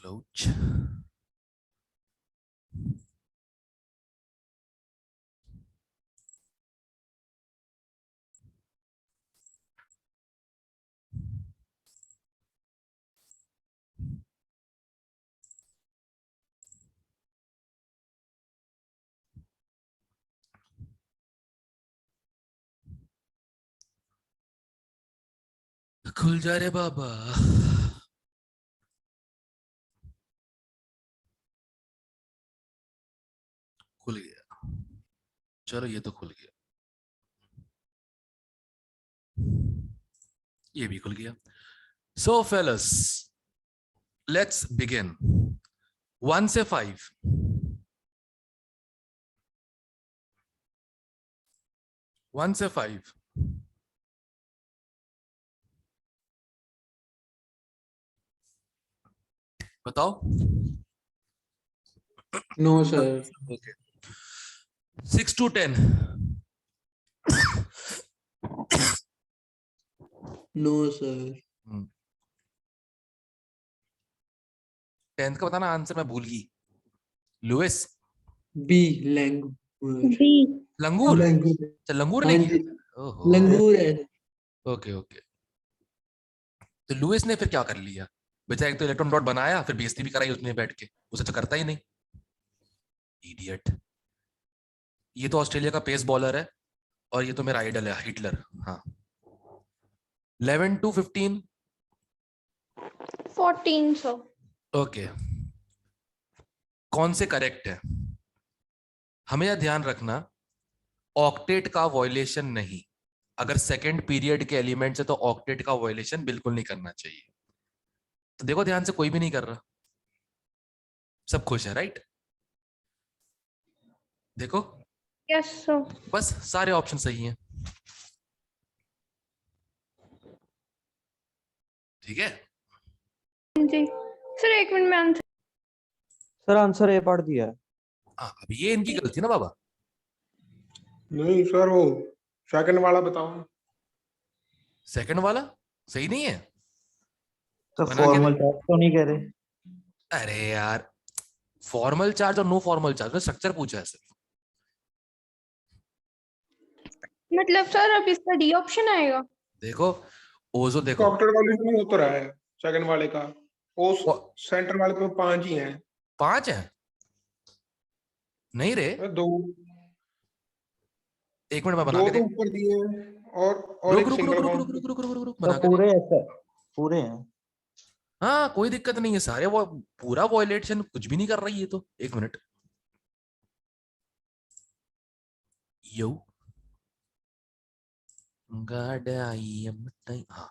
Crouch. खुल जा रे बाबा। खुल गया। चलो ये तो खुल गया, ये भी खुल गया। सो फेलस, लेट्स बिगिन। 1 से 5। 1 से 5। बताओ। No sir. Okay. 6 to 10। No sir. 10th का बताना आंसर, मैं भूल गई। लुइस। बी लैंगूर। बी लंगूर। लंगूर। अच्छा, लंगूर हाँ ने जी, किया। ओहो। लंगूर है। Okay okay. तो लुइस ने फिर क्या कर लिया बेचारा? एक तो इलेक्ट्रॉन डॉट बनाया, फिर बेइज्जती भी कराई उसने बैठ के। उसे तो करता ही नहीं, इडियट। ये तो ऑस्ट्रेलिया का पेस बॉलर है और ये तो मेरा आइडल है, हिटलर। हाँ। 11 to 15। 14 सर। ओके। कौन से करेक्ट है? हमें यह ध्यान रखना, ऑक्टेट का वॉयलेशन नहीं। अगर सेकंड पीरियड के एलिमेंट्स है तो ऑक्टेट का वॉयलेशन बिल्कुल नहीं करना चाहिए। तो देखो ध्यान से, कोई भी नहीं कर रहा, सब खुश है, राइट? देखो, यस सर। बस सारे ऑप्शन सही हैं। ठीक है। जी सर, 1 मिनट में आंसर। सर आंसर ए पढ़ दिया है। हाँ, अब ये इनकी गलती ना बाबा। नहीं सर, वो सेकंड वाला बताओ। सेकंड वाला सही नहीं है। तो बना के फॉर्मल दे। चार्ज तो नहीं कह रहे। अरे यार, फॉर्मल चार्ज और नो फॉर्मल चार्ज, स्ट्रक्चर पूछा है सिर्फ। मतलब सर अब इसका डी ऑप्शन आएगा। देखो, ओजो देखो। डॉक्टर कॉलेज में हो तो रहा है सेकंड वाले का। उस वो- सेंटर वाले में 5 ही हैं। 5 है नहीं रे। 2 1 मिनट में बना 2 के तो देख। ऊपर दिए हैं और रुक एक रुक रुक सिंगल रुक रुक बॉन्ड। रुक रुक रुक रुक रुक तो बना के देख। पूरे है सर, पूरे हैं। हाँ, कोई दिक्कत नहीं है, सारे वो पूरा वॉयलेशन कुछ भी नहीं कर रही है। तो 1 मिनट। यो गाड आई एम टाइम। हाँ।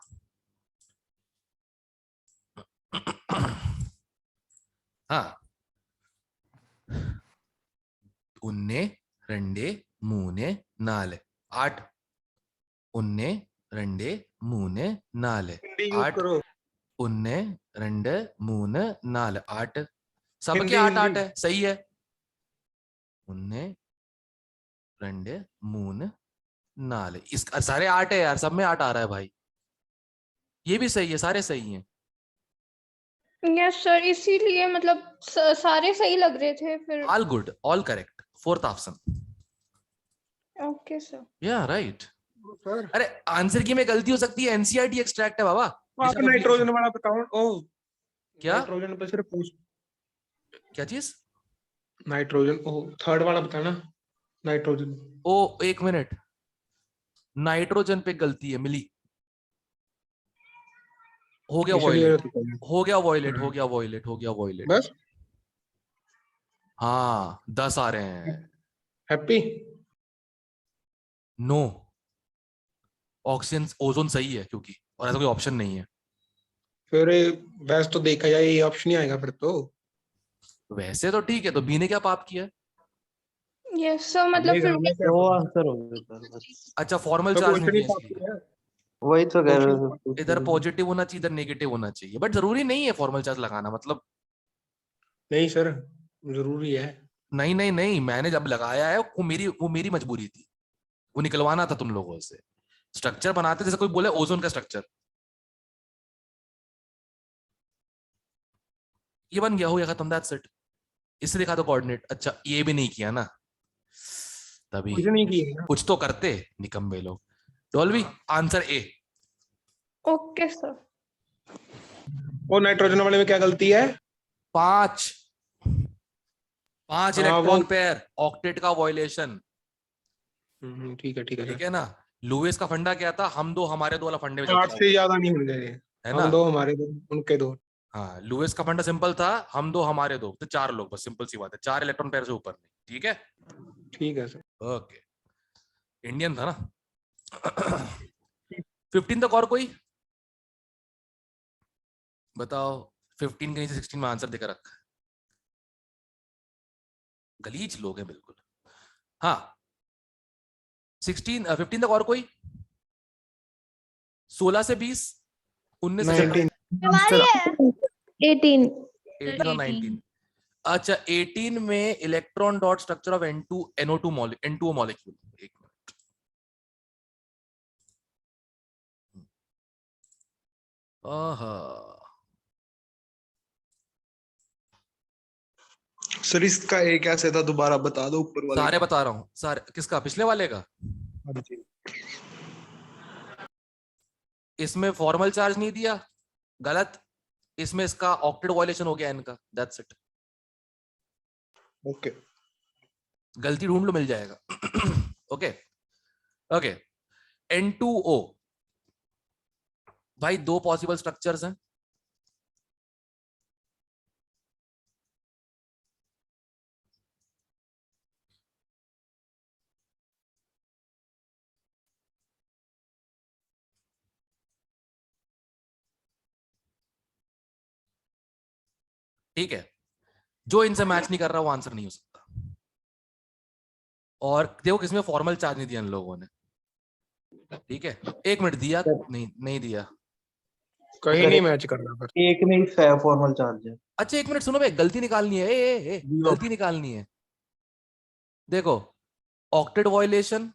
हाँ। उन्ने रंडे मूने नाले 8। उन्ने रंडे मूने नाले हिंदी यूज 8। करो। उन्ने रंडे मूने नाले 8। सबके हिंदी 8 8 हिंदी। है, सही है। उन्ने रंडे मूने नाले, इस सारे 8 है यार, सब में 8 आ रहा है भाई। ये भी सही है, सारे सही हैं। यस सर, इसीलिए मतलब सारे सही लग रहे थे फिर। All good, all correct. 4th option. Okay sir. या राइट। सर अरे आंसर की में गलती हो सकती है, एनसीईआरटी एक्सट्रैक्ट है बाबा। आप नाइट्रोजन वाला बताओ। ओ क्या नाइट्रोजन पे सिर्फ पूछ। क्या चीज? नाइट्रोजन, ओ थर्ड वाला बताना। नाइट्रोजन। ओ 1 मिनट, नाइट्रोजन पे गलती है, मिली। हो गया इसलिए वॉयलेट, तो कहना। हो गया वॉयलेट, हो गया वॉयलेट, हो गया वॉयलेट। बस हाँ, 10 आ रहे हैं। हैप्पी। नो, ऑक्सीजन ओजोन सही है क्योंकि, और ऐसा कोई ऑप्शन नहीं है। फिर वैसे तो देखा जाए ये ऑप्शन ही आएगा फिर तो। वैसे तो ठीक है, तो बी ने क्या पाप किया? यस सर, मतलब नहीं फिर हमने क्या दो बोला? आंसर हो गए सर बस। अच्छा, फॉर्मल तो चार्ज क्वेश्चन नहीं ही है पाप इसलिए। किया है। वही तो कह रहे क्वेश्चन थे। इधर पॉजिटिव होना चाहिए, इधर नेगेटिव होना चाहिए, बट जरूरी नहीं है फॉर्मल चार्ज लगाना। मतलब नहीं सर, जरूरी है। नहीं नहीं नहीं, मैंने जब लगाया है वो मेरी मजबूरी थी, वो निकलवाना था तुम लोगों से। स्ट्रक्चर बनाते, जैसे कोई बोले ओजोन का स्ट्रक्चर, ये बन गया, हो गया खत्म, दैट्स इट। इससे दिखा दो कोऑर्डिनेट। अच्छा ये भी नहीं किया ना, तभी कुछ नहीं किया ना। कुछ तो करते निकम्बे लोग। Dolby answer A. Okay sir. और नाइट्रोजन वाले में क्या गलती है? 5 हाँ, इलेक्ट्रॉन वो पेयर, ऑक्टेट का वॉयलेशन। ठीक है ठीक है ठीक सर। है ना। लुईस का फंडा क्या था, हम दो हमारे दो वाला फंडे में 8 चलता से है ज्यादा नहीं होने चाहिए। है हम ना। दो, हमारे दो, उनके दो। हाँ लुईस का फंडा सिंपल था, हम दो हमारे दो, तो 4 लोग, बस सिंपल सी बात है, 4 इलेक्ट्रॉन पेयर से ऊपर नहीं। ठीक है, ठीक है सर। ओके। इंडियन था ना। 15 तक और कोई बताओ। 15 के नीचे 16 में आंसर देकर रखा है। गलीज लोग हैं बिल्कुल। हाँ 15 तक और कोई। 16 से 20, 19 से 19। 18 18 और 19। अच्छा 18 में electron dot structure of N2 N2O molecule. एक मिनट, सर इसका ए कैसे था, दोबारा बता दो ऊपर वाले सारे का। बता रहा हूँ सारे। किसका, पिछले वाले का? हाँ जी। इसमें फॉर्मल चार्ज नहीं दिया, गलत। इसमें इसका ऑक्टेट वॉयलेशन हो गया इनका, दैट्स इट। ओके। गलती ढूंढ लो, मिल जाएगा। Okay okay. N2O भाई, 2 पॉसिबल स्ट्रक्चर्स हैं। ठीक है, जो इनसे मैच नहीं कर रहा वो आंसर नहीं हो सकता। और देखो किसमें फॉर्मल चार्ज नहीं दिया इन लोगों ने। ठीक है, 1 मिनट दिया, नहीं दिया। कहीं नहीं मैच कर रहा सर। एक में ही फॉर्मल चार्ज है। अच्छा 1 मिनट सुनो भाई, गलती निकालनी है। गलती निकालनी है। देखो octet violation,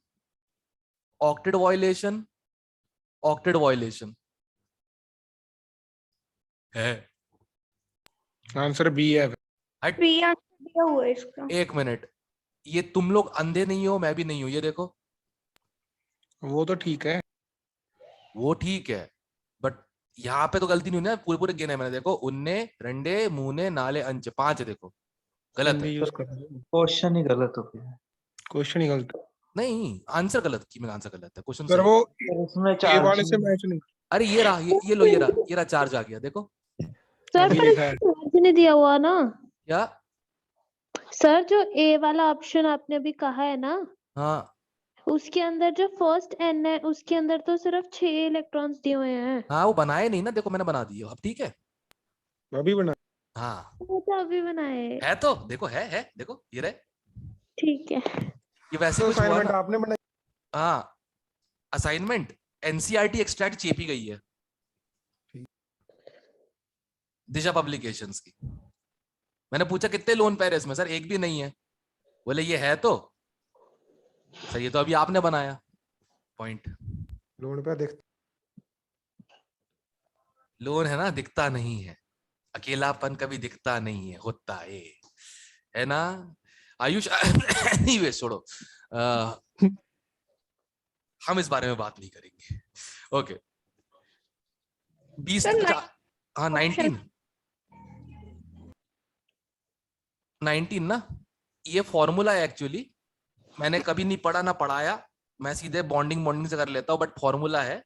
octet violation, octet violation है। आंसर बी है। बी आंसर दिया हुआ है इसका। 1 मिनट, ये तुम लोग अंधे नहीं हो, मैं भी नहीं हूं। ये देखो, वो तो ठीक है। वो ठीक है, बट यहाँ पे तो गलती नहीं हुई ना। पूरे पूरे गिने मैंने, देखो उन्ने रंडे मुने नाले अंच, 5 है, देखो गलत हिंदी है। यूज कर रहे हैं। क्वेश्चन ही गलत हो गया। क्वेश्चन ही गलत है। नहीं आंसर गलत की, मैं आंसर गलत है, क्वेश्चन सर सही। वो पर इसमें ए चार्ज वाले से मैच नहीं। अरे ये रहा, ये लो, ये रहा चार्ज आ गया, देखो सर अभी पर लिखा है। चार्ज नहीं दिया हुआ ना क्या। सर, जो ए वाला ऑप्शन आपने अभी कहा है ना, हाँ उसके अंदर जो फर्स्ट एन है उसके अंदर तो सिर्फ 6 इलेक्ट्रॉन्स दिए हुए हैं। हाँ, वो बनाए नहीं ना, देखो मैंने बना दिए अब। ठीक है, अभी बना। हाँ वो तो अभी बनाए। है तो देखो, है देखो, ये रहे। ठीक है। ये वैसे तो कुछ हुआ असाइनमेंट ना। आपने बनाई। हाँ असाइनमेंट एनसीईआरटी एक्सट्रैक्ट चेपी गई है दिशा पब्लिकेशंस की। मैंने पूछा कितने लोन पेयर है इसमें, सर एक भी नहीं है। बोले ये है तो सर, ये तो अभी आपने बनाया पॉइंट। लोन पे देख। लोन है ना, दिखता नहीं है, अकेलापन कभी दिखता नहीं है, होता है ना आयुष। एनीवे छोड़ो, हम इस बारे में बात नहीं करेंगे। ओके 20। सर हाँ 19 ना, ये फॉर्मूला है एक्चुअली। मैंने कभी नहीं पढ़ा ना पढ़ाया, मैं सीधे बॉन्डिंग से कर लेता हूँ, बट फॉर्मूला है।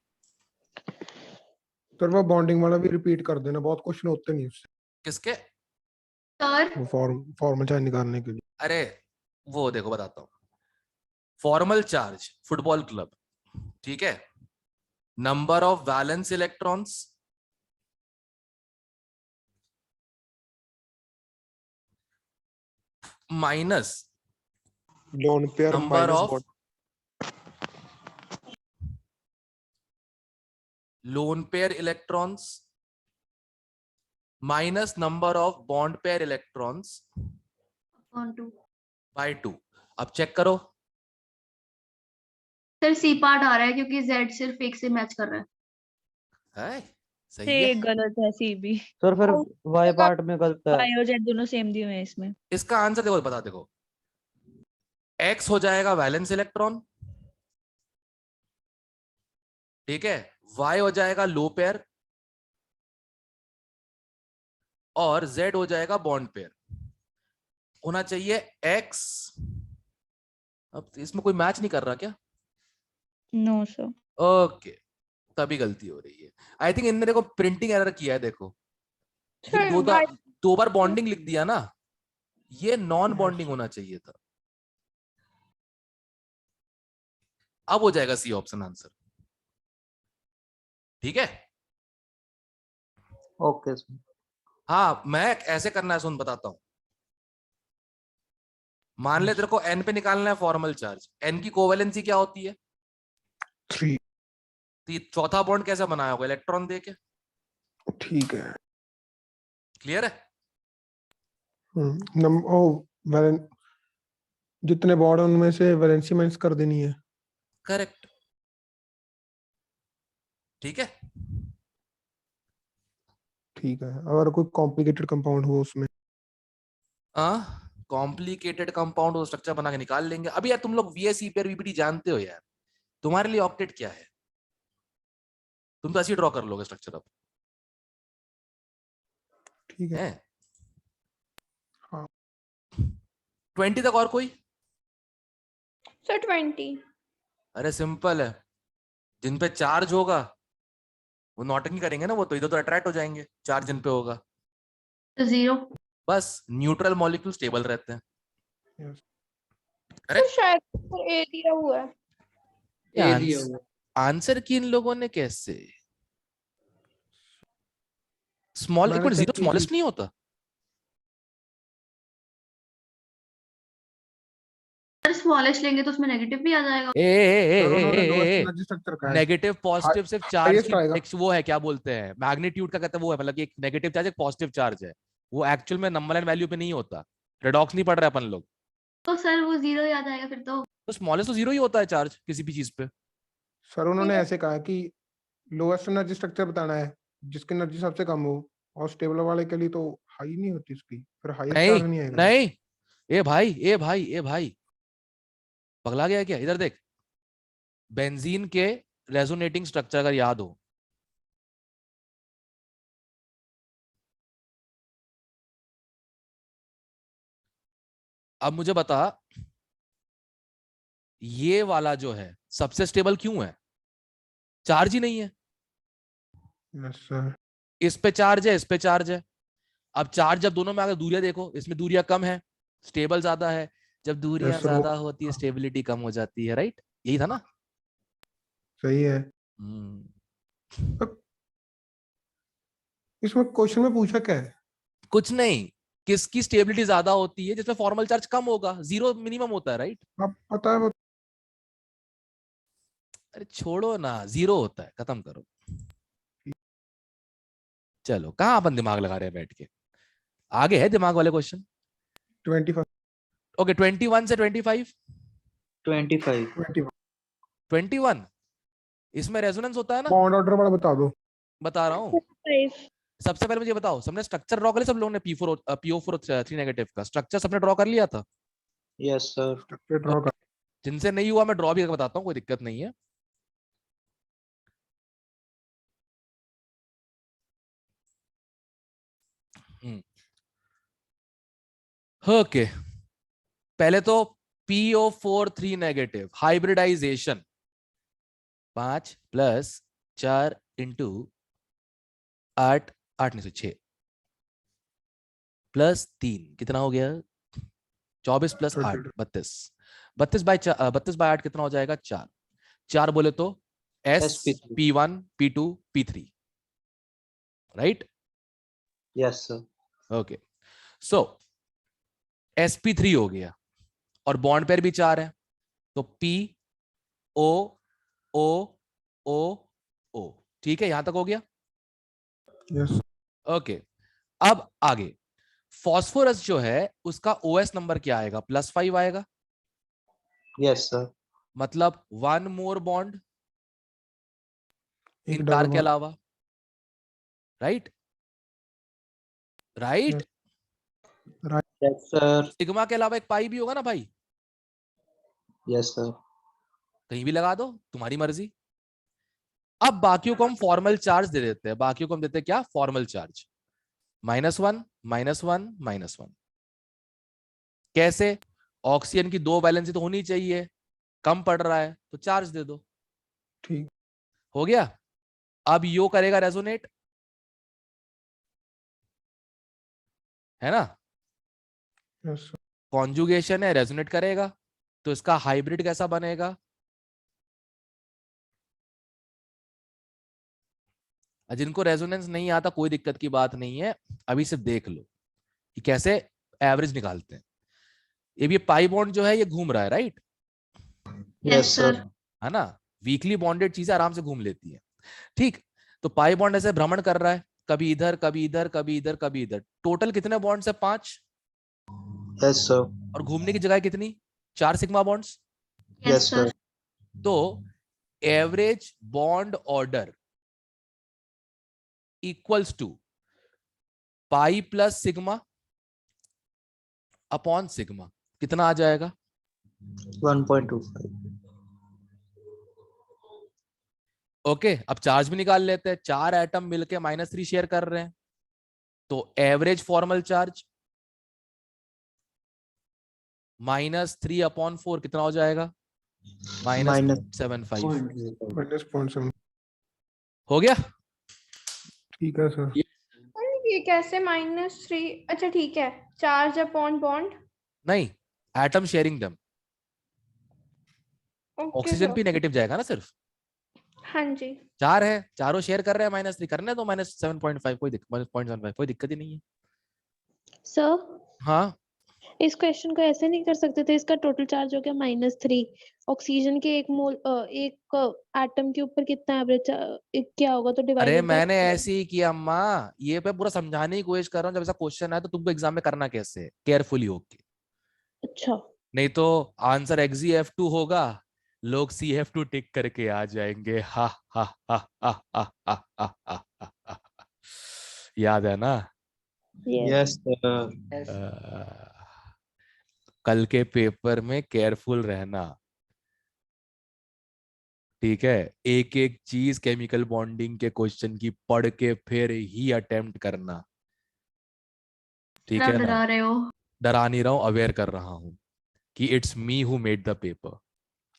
सर वो बॉन्डिंग वाला भी रिपीट कर देना, बहुत क्वेश्चन होते नहीं उससे। किसके? वो फॉर्मल चार्ज निकालने के लिए। अरे वो देखो बताता हूँ। फॉर्मल चार्ज फुटबॉल क्लब, ठीक है, number of valence electrons minus lone pair number minus of lone pair electrons minus number of bond pair electrons bye 2। अब चेक करो। सर सी पार्ट आ रहा है क्योंकि जेड सिर्फ एक से मैच कर रहा है। है सही ये है। गलत है सी भी। सर फिर वाई पार्ट में गलत है। वाई और जेड दोनों सेम दिए हुए हैं इसमें। इसका आंसर देखो, बता देखो, एक्स हो जाएगा वैलेंस इलेक्ट्रॉन, ठीक है, वाई हो जाएगा लो पेयर और जेड हो जाएगा बॉन्ड पेयर। होना चाहिए एक्स। अब इसमें कोई मैच नहीं कर रहा क्या? No sir. ओके, तभी गलती हो रही है। आई थिंक इनने देखो प्रिंटिंग एरर किया है, देखो ये सर दो बार बॉन्डिंग लिख दिया ना, ये नॉन बॉन्डिंग होना चाहिए था। अब हो जाएगा सी ऑप्शन आंसर, ठीक है। Okay sir. हाँ, मैं ऐसे करना है, सुन बताता हूं। मान ले तेरे को एन पे निकालना है फॉर्मल चार्ज, एन की कोवेलेंसी क्या होती है? 3। तो ये चौथा बॉन्ड कैसे बनाया होगा? इलेक्ट्रॉन देके। ठीक है। क्लियर है? ओ वैलें जितने बॉन्ड है उनमें से वैलेंसी माइनस कर देनी है। करेक्ट, ठीक है। ठीक है, अगर कोई कॉम्प्लिकेटेड कंपाउंड हो उसमें। कॉम्प्लिकेटेड कंपाउंड वो स्ट्रक्चर बना के निकाल लेंगे। अभी यार तुम लोग वीएसई पेयर वीपीटी जानते हो यार, तुम्हारे लिए ऑक्टेट क्या है? तुम तो ऐसे ड्रॉ कर लोगे स्ट्रक्चर अब, ठीक है। है? हाँ। 20 तक और कोई? सर 20। अरे सिंपल है, जिन पे चार्ज होगा वो नॉटिंग करेंगे ना, वो तो इधर तो अट्रैक्ट हो जाएंगे, चार्ज जिन पे होगा। 0। बस न्यूट्रल मॉलिक्यूल स्टेबल रहते हैं। Yes. सर शायद सर ए दिया हुआ है। ए दिया हुआ। आंसर की इन लोगों ने कैसे? स्मॉल मैंने एक मिनट, check जीरो की थी। स्मॉलेस्ट नहीं होता? स्मॉलेस्ट लेंगे तो उसमें नेगेटिव भी आ जाएगा। सर उन्होंने लोएस्ट एनर्जी स्ट्रक्चर का है। नेगेटिव पॉजिटिव सिर्फ चार्ज highest आएगा। की वो है, क्या बोलते हैं, मैग्नीट्यूड का कहते हैं, वो है मतलब कि एक नेगेटिव चार्ज एक पॉजिटिव चार्ज है, वो एक्चुअल में नंबर एंड वैल्यू पे नहीं होता। रेडॉक्स नहीं पढ़ रहे अपन लोग। तो सर वो 0 ही आ जाएगा फिर तो स्मॉलेस्ट तो जीरो ही होता है चार्ज किसी भी चीज पे। सर उन्होंने ऐसे कहा कि लोएस्ट एनर्जी स्ट्रक्चर बताना है जिसकी एनर्जी सबसे कम हो, और स्टेबल वाले के लिए तो हाई नहीं होती उसकी, फिर हाईएस्ट नहीं चार्ज नहीं आएगा। नहीं, ए भाई पगला गया है क्या? इधर देख, बेंजीन के रेजोनेटिंग स्ट्रक्चर अगर याद हो, अब मुझे बता, ये वाला जो है सबसे स्टेबल क्यों है? चार्ज ही नहीं है। Yes sir. इस पे चार्ज है, इस पे चार्ज है। अब चार्ज जब दोनों में अगर दूरियां देखो, इसमें दूरियां कम है, स्टेबल ज्यादा है। जब दूरियां यस सर, वो ज्यादा होती है स्टेबिलिटी कम हो जाती है, राइट? यही था ना? सही है। हम्म। इसमें क्वेश्चन में पूछा क्या है? कुछ नहीं, किसकी स्टेबिलिटी ज्यादा होती है? जिसमें फॉर्मल चार्ज कम होगा, जीरो मिनिमम होता है, राइट? आप पता है वो। अरे छोड़ो ना, जीरो होता है, खत्म करो। चलो, कहाँ अपन दिमाग लगा रहे हैं बैठ के? आगे है दिमाग वाले क्वेश्चन। 25 ओके, 21 से 25। 25 21 इसमें रेजोनेंस होता है ना? बॉन्ड ऑर्डर वाला बता दो। बता रहा हूँ। 5 सबसे पहले मुझे बताओ, सबने स्ट्रक्चर ड्रॉ कर लिया? सब लोगों ने PO4 3 नेगेटिव का स्ट्रक्चर सबने ड्रॉ कर लिया था? Yes sir. स्ट्रक्चर ड्रॉ कर। जिनसे नहीं हुआ मैं ड्रॉ भी करके बताता हूँ, कोई दिक्कत नहीं है। ओके, पहले तो PO4 3 नेगेटिव हाइब्रिडाइजेशन 5 + 4 × 8 8 नहीं से 6 + 3 कितना हो गया? 24 + 8 32 32/8 कितना हो जाएगा? 4 4 बोले तो SP3 P1 P2 P3, right? Yes sir. Okay, so sp3 हो गया और बॉन्ड पेयर भी 4 है, तो P O O O O, ठीक है, यहां तक हो गया। यस ओके, अब आगे फास्फोरस जो है उसका OS नंबर क्या आएगा? +5 आएगा, यस सर। मतलब 1 मोर बॉन्ड एक इन डबल 4 के बॉन्ड। अलावा। Right right. Yes, sir. Sigma के अलावा एक पाई भी होगा ना भाई, Yes, sir. कहीं भी लगा दो, तुम्हारी मर्जी। अब बाकियों को हम फॉर्मल चार्ज दे देते हैं, बाकियों को हम देते हैं क्या, फॉर्मल चार्ज, -1 -1 -1। कैसे, ऑक्सीजन की 2 वैलेंसी तो होनी चाहिए, कम पड़ रहा है तो चार्ज दे दो, ठीक। हो गया। अब यो करेगा रेजोनेट, है ना, यस सर। कॉन्जुगेशन है, रेजोनेट करेगा, तो इसका हाइब्रिड कैसा बनेगा, जिनको रेजोनेंस नहीं आता कोई दिक्कत की बात नहीं है, अभी सिर्फ देख लो कि कैसे एवरेज निकालते हैं। ये पाई बॉन्ड जो है ये घूम रहा है, राइट, Yes, sir. है ना, वीकली बॉन्डेड चीजें आराम से घूम लेती है, ठीक। तो पाई बॉन्ड ऐसे भ्रमण कर रहा है, कभी इधर कभी इधर कभी इधर कभी इधर, टोटल कितने बॉन्ड्स है, 5, Yes, sir. और घूमने की जगह कितनी, 4 सिग्मा बॉन्ड्स। Yes, sir. तो average bond order equals to pi plus sigma upon sigma, कितना आ जाएगा, 1.25. ओके। अब चार्ज भी निकाल लेते हैं, 4 एटम मिलके -3 शेयर कर रहे हैं, तो एवरेज फॉर्मल चार्ज -3/4 कितना हो जाएगा, -0.75 -0.7 हो गया। ठीक है सर। ये कैसे -3? अच्छा ठीक है, चार्ज अपॉन बॉन्ड। नहीं, एटम शेयरिंग दम, ओके ऑक्सीजन सर। भी नेगेटिव जाएगा ना सिर्फ, हाँ जी। 4 है, चारों शेयर कर रहे हैं, -3 करने तो -7.5 कोई -0.75 कोई दिक्कत ही नहीं है। सर हाँ, इस क्वेश्चन को ऐसे नहीं कर सकते थे, इसका टोटल चार्ज हो गया -3, ऑक्सीजन के एक एटम के ऊपर कितना एवरेज क्या होगा, तो अरे डिवाइडेड मैंने ऐसे ही किया अम्मा, ये पे पूरा समझाने की कोशिश कर रहा हूँ, जब ऐसा क्वेश्चन आए तो तुमको एग्जाम में करना कैसे है, केयरफुली होके, अच्छा नहीं तो आंसर XGF2 होगा, लोग CF2 टिक करके आ जाएंगे, हा हा हा हा हा हा हा हा हा हा। याद है ना, Yes, sir. कल के पेपर में केयरफुल रहना, ठीक है, एक एक चीज केमिकल बॉन्डिंग के क्वेश्चन की पढ़ के फिर ही अटेम्प्ट करना, ठीक है ना, डरा रहे हो। डरा नहीं रहा हूं, अवेयर कर रहा हूं कि it's me who made the paper,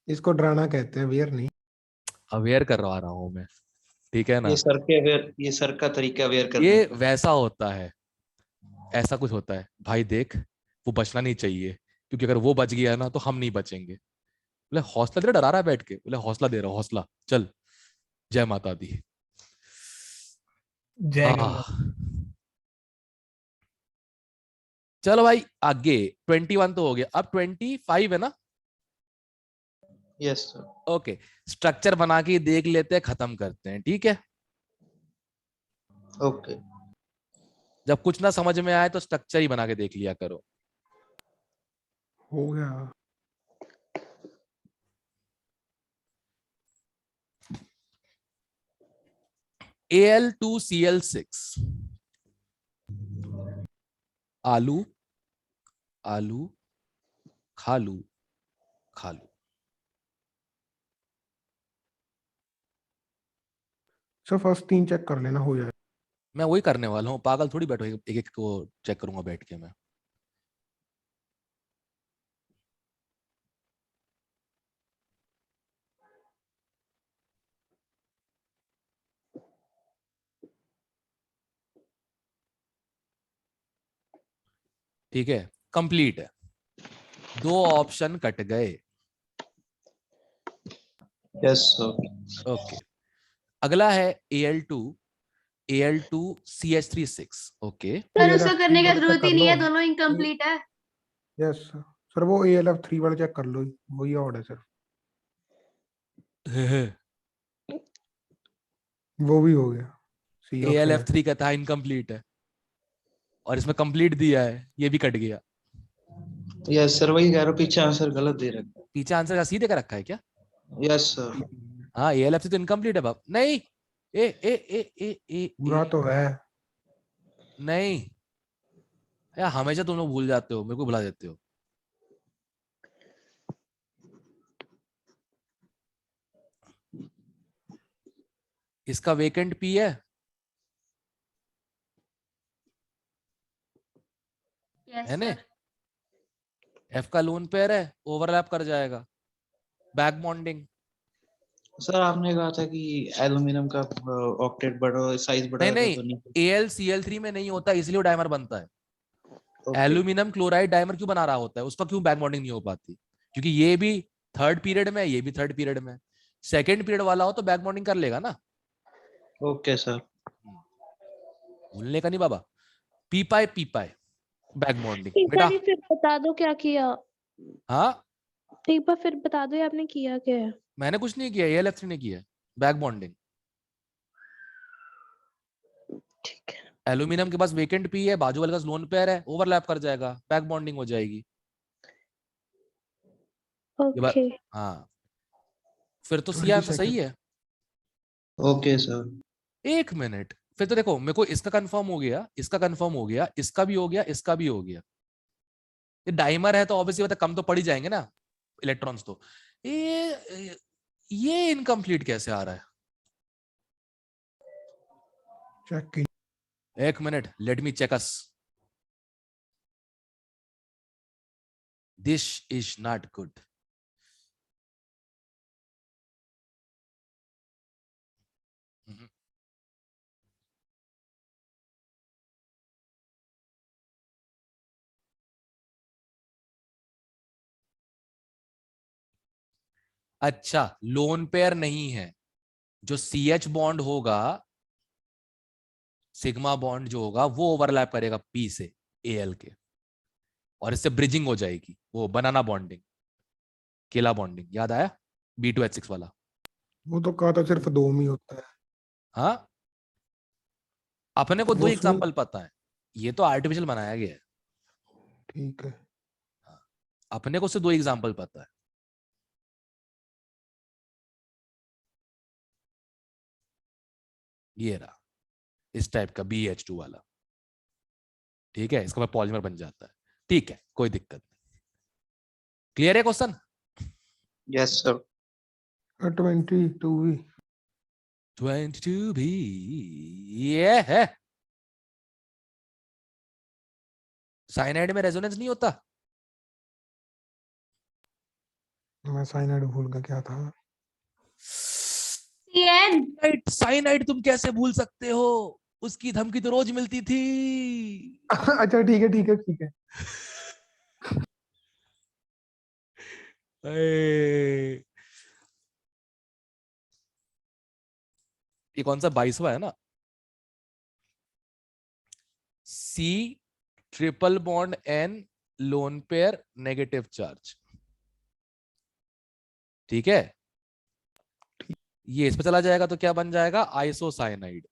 इसको डराना कहते हैं, वेयर नहीं। अवेयर करवा रहा हूं मैं, ठीक है ना, ये सर का तरीका अवेयर करने ये का। वैसा होता है, ऐसा कुछ होता है भाई, देख वो बचना नहीं चाहिए, क्योंकि अगर वो बच गया ना तो हम नहीं बचेंगे। बोले हौसला दे रहा, डरा रहा है बैठ के, बोले हौसला दे रहा हूं, हौसला, चल, जय माता दी। जय गंगा। चलो भाई आगे, 21 तो हो गया, अब 25 है ना, Yes, sir. ओके। स्ट्रक्चर बना के देख लेते हैं, खत्म करते हैं, ठीक है। Okay. जब कुछ ना समझ में आए तो स्ट्रक्चर ही बना के देख लिया करो। हो गया। Al2Cl6, आलू आलू खालू खालू, सर फर्स्ट 3 चेक कर लेना, हो जाए। मैं वही करने वाला हूँ, पागल थोड़ी बैठो, एक एक को चेक करूंगा बैठ के मैं। ठीक है, कंप्लीट है, 2 ऑप्शन कट गए। Yes, sir. ओके, अगला है Al2CH36, ओके। सर उसका करने की जरूरत ही नहीं है, दोनों दोनों इनकम्प्लीट है। Yes sir. सर वो ALF3 वाला चेक कर लो, वही ऑड है सर, वो भी हो गया। ALF3 का था इनकम्प्लीट है, और इसमें कंप्लीट दिया है, ये भी कट गया। Yes, sir. वही कह रहा हूँ, पीछे आंसर गलत दे रखा पीछे आंसर का सीधे का रखा है क्या? है। Yes, sir. हाँ, ALF3 तो इनकम्प्लीट है बाप, नहीं ए पूरा तो है। नहीं यार, हमेशा तुम लोग भूल जाते हो, मेरे को भुला देते हो। इसका वेकेंट पी है, है ना? एफ का लोन पेयर है, ओवरलैप कर जाएगा, बैक बॉन्डिंग। सर आपने कहा था कि एल्यूमिनियम का ऑक्टेट बढ़ो, साइज बढ़ा नहीं तो नहीं, नहीं। AlCl3 में नहीं होता, इसलिए वो डाइमर बनता है। ओके एल्यूमिनियम क्लोराइड डाइमर क्यों बना रहा होता है, उसका क्यों बैक बॉन्डिंग नहीं हो पाती? क्योंकि ये भी थर्ड पीरियड में है, ये भी थर्ड पीरियड में है। सेकेंड पीरियड वाला हो तो बैक बॉन्डिंग कर लेगा ना। Okay sir. भूलने का नहीं बाबा। पी पाए बैक बॉन्डिंग एक बेटा। बार फिर बता दो क्या किया, हाँ, एक बार फिर बता दो ये आपने किया क्या है। मैंने कुछ नहीं किया, AlF3 ने किया बैक बॉन्डिंग। ठीक है, एल्यूमिनियम के पास वेकेंट पी है, बाजू वाले का लोन पेयर है, ओवरलैप कर जाएगा, बैक बॉन्डिंग हो जाएगी। ये बात, ओके। हाँ, फिर तो सी 20 आंसर सही सेकंड। है। Okay sir. एक मिनट, फिर तो देखो, मेरे को इसका कंफर्म हो गया, इसका कंफर्म हो गया, इसका भी हो गया, इसका भी हो गया। ये डाइमर है तो ऑब्वियसली मतलब कम तो पड़ ही जाएंगे ना इलेक्ट्रॉन्स तो। ये इनकम्प्लीट कैसे आ रहा है? चेक की। एक minute, let me check us. This is not good. अच्छा, लोन पेयर नहीं है, जो CH बॉन्ड होगा, सिग्मा बॉन्ड जो होगा वो ओवरलैप करेगा P से Al के, और इससे ब्रिजिंग हो जाएगी, वो बनाना बॉन्डिंग, केला बॉन्डिंग, याद आया? B2H6 वाला। वो तो कहा था सिर्फ 2 में ही होता है। हाँ, अपने को दो वो उसमें एग्जांपल पता है, ये तो आर्टिफिशियल बनाया गया है। ठीक है। अपने को सिर्फ 2 एग्जांपल पता है। ये रहा, इस टाइप का BH2 वाला, ठीक है, इसका पॉलीमर बन जाता है। ठीक है, कोई दिक्कत नहीं। क्लियर है क्वेश्चन? Yes sir. 22 भी 22 भी ये है। साइनाइड में रेजोनेंस नहीं होता? मैं साइनाइड भूल गया क्या था। साइनाइड तुम कैसे भूल सकते हो? उसकी धमकी तो रोज मिलती थी। अच्छा ठीक है ठीक है ठीक है। ए, ये कौन सा 22वां है ना? C triple bond N lone pair negative charge, ठीक है। ये इस पे चला जाएगा तो क्या बन जाएगा? आइसोसाइनाइड।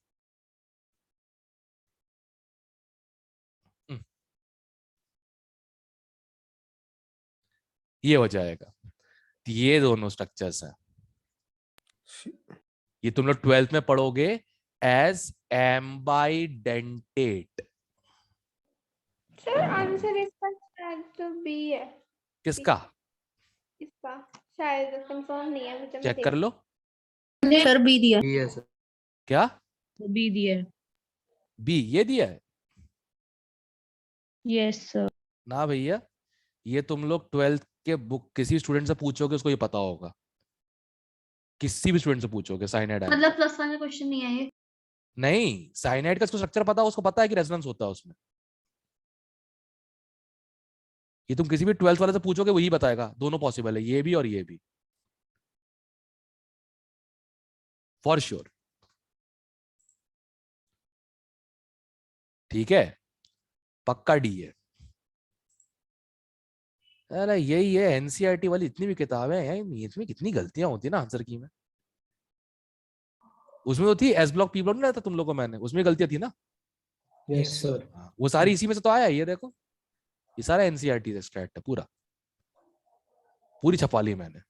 ये हो जाएगा। ये दोनों स्ट्रक्चर्स हैं, ये तुम लोग 12th में पढ़ोगे एज एम्बाइडेंटेट। सर आंसर इसका शायद तो बी है। किसका? इसका शायद कंफर्म नहीं है मुझे, मैं चेक कर लो। सर बी दिया, ये सर। क्या बी दिया है। बी ये दिया है? Yes sir. ना भैया, ये तुम लोग 12th के बुक किसी स्टूडेंट से पूछोगे, उसको ये पता होगा। किसी भी स्टूडेंट से पूछोगे साइनाइड मतलब प्लस वन का क्वेश्चन नहीं है ये। नहीं, साइनाइड का स्ट्रक्चर पता है, उसको पता है कि रेजोनेंस होता है उसमें। ये तुम किसी भी 12th वाले से पूछोगे, वही बताएगा। दोनों पॉसिबल है, ये भी और ये भी, फॉर श्योर। ठीक है, पक्का डी है। अरे यही है एनसीईआरटी वाली, इतनी भी किताबें हैं, इसमें कितनी गलतियां होती है ना आंसर की में। उसमें तो थी एस ब्लॉक पी ब्लॉक नहीं रहता तुम लोग को, मैंने उसमें गलतियां थी ना। Yes sir. वो सारी इसी में से तो आया है। ये देखो, ये सारा एनसीईआरटी स्ट्रैट है पूरा, पूरी छपा ली मैंने।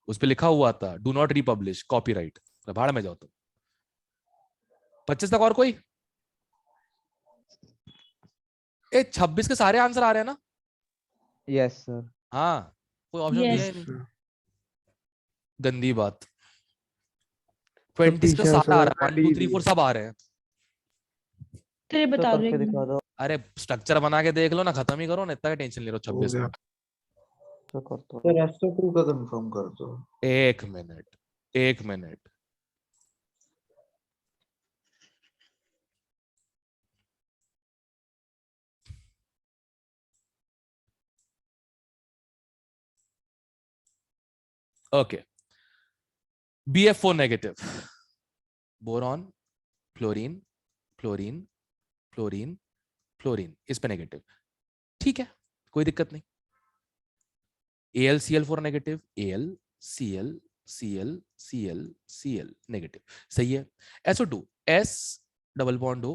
उस पे लिखा हुआ था डू नॉट रीपब्लिश, कॉपीराइट, भाड़ में जाओ तुम। 25 तक और कोई? 26 के सारे आंसर आ रहे हैं ना? Yes sir. हाँ, कोई ऑप्शन दिया ही Yes. नहीं। गंदी बात। 20 पीछे का है सारा आ सर, रहा है, 1 2 3 4 सब आ रहे हैं। तेरे तो बता दो करके एक दिखा मिनट। दो। अरे स्ट्रक्चर बना के देख लो ना, खत्म ही करो ना, इतना टेंशन ले रहे हो हो 26 गया। में। तो कर दो। सर SO2 का कंफर्म कर दो। एक मिनट, एक minute. Okay, BF4 negative, boron, fluorine, fluorine, fluorine, fluorine, इस पे नेगेटिव। ठीक है, कोई दिक्कत नहीं। AlCl4 negative, Al, Cl, Cl, Cl, Cl negative, सही है। SO2, S double bond O,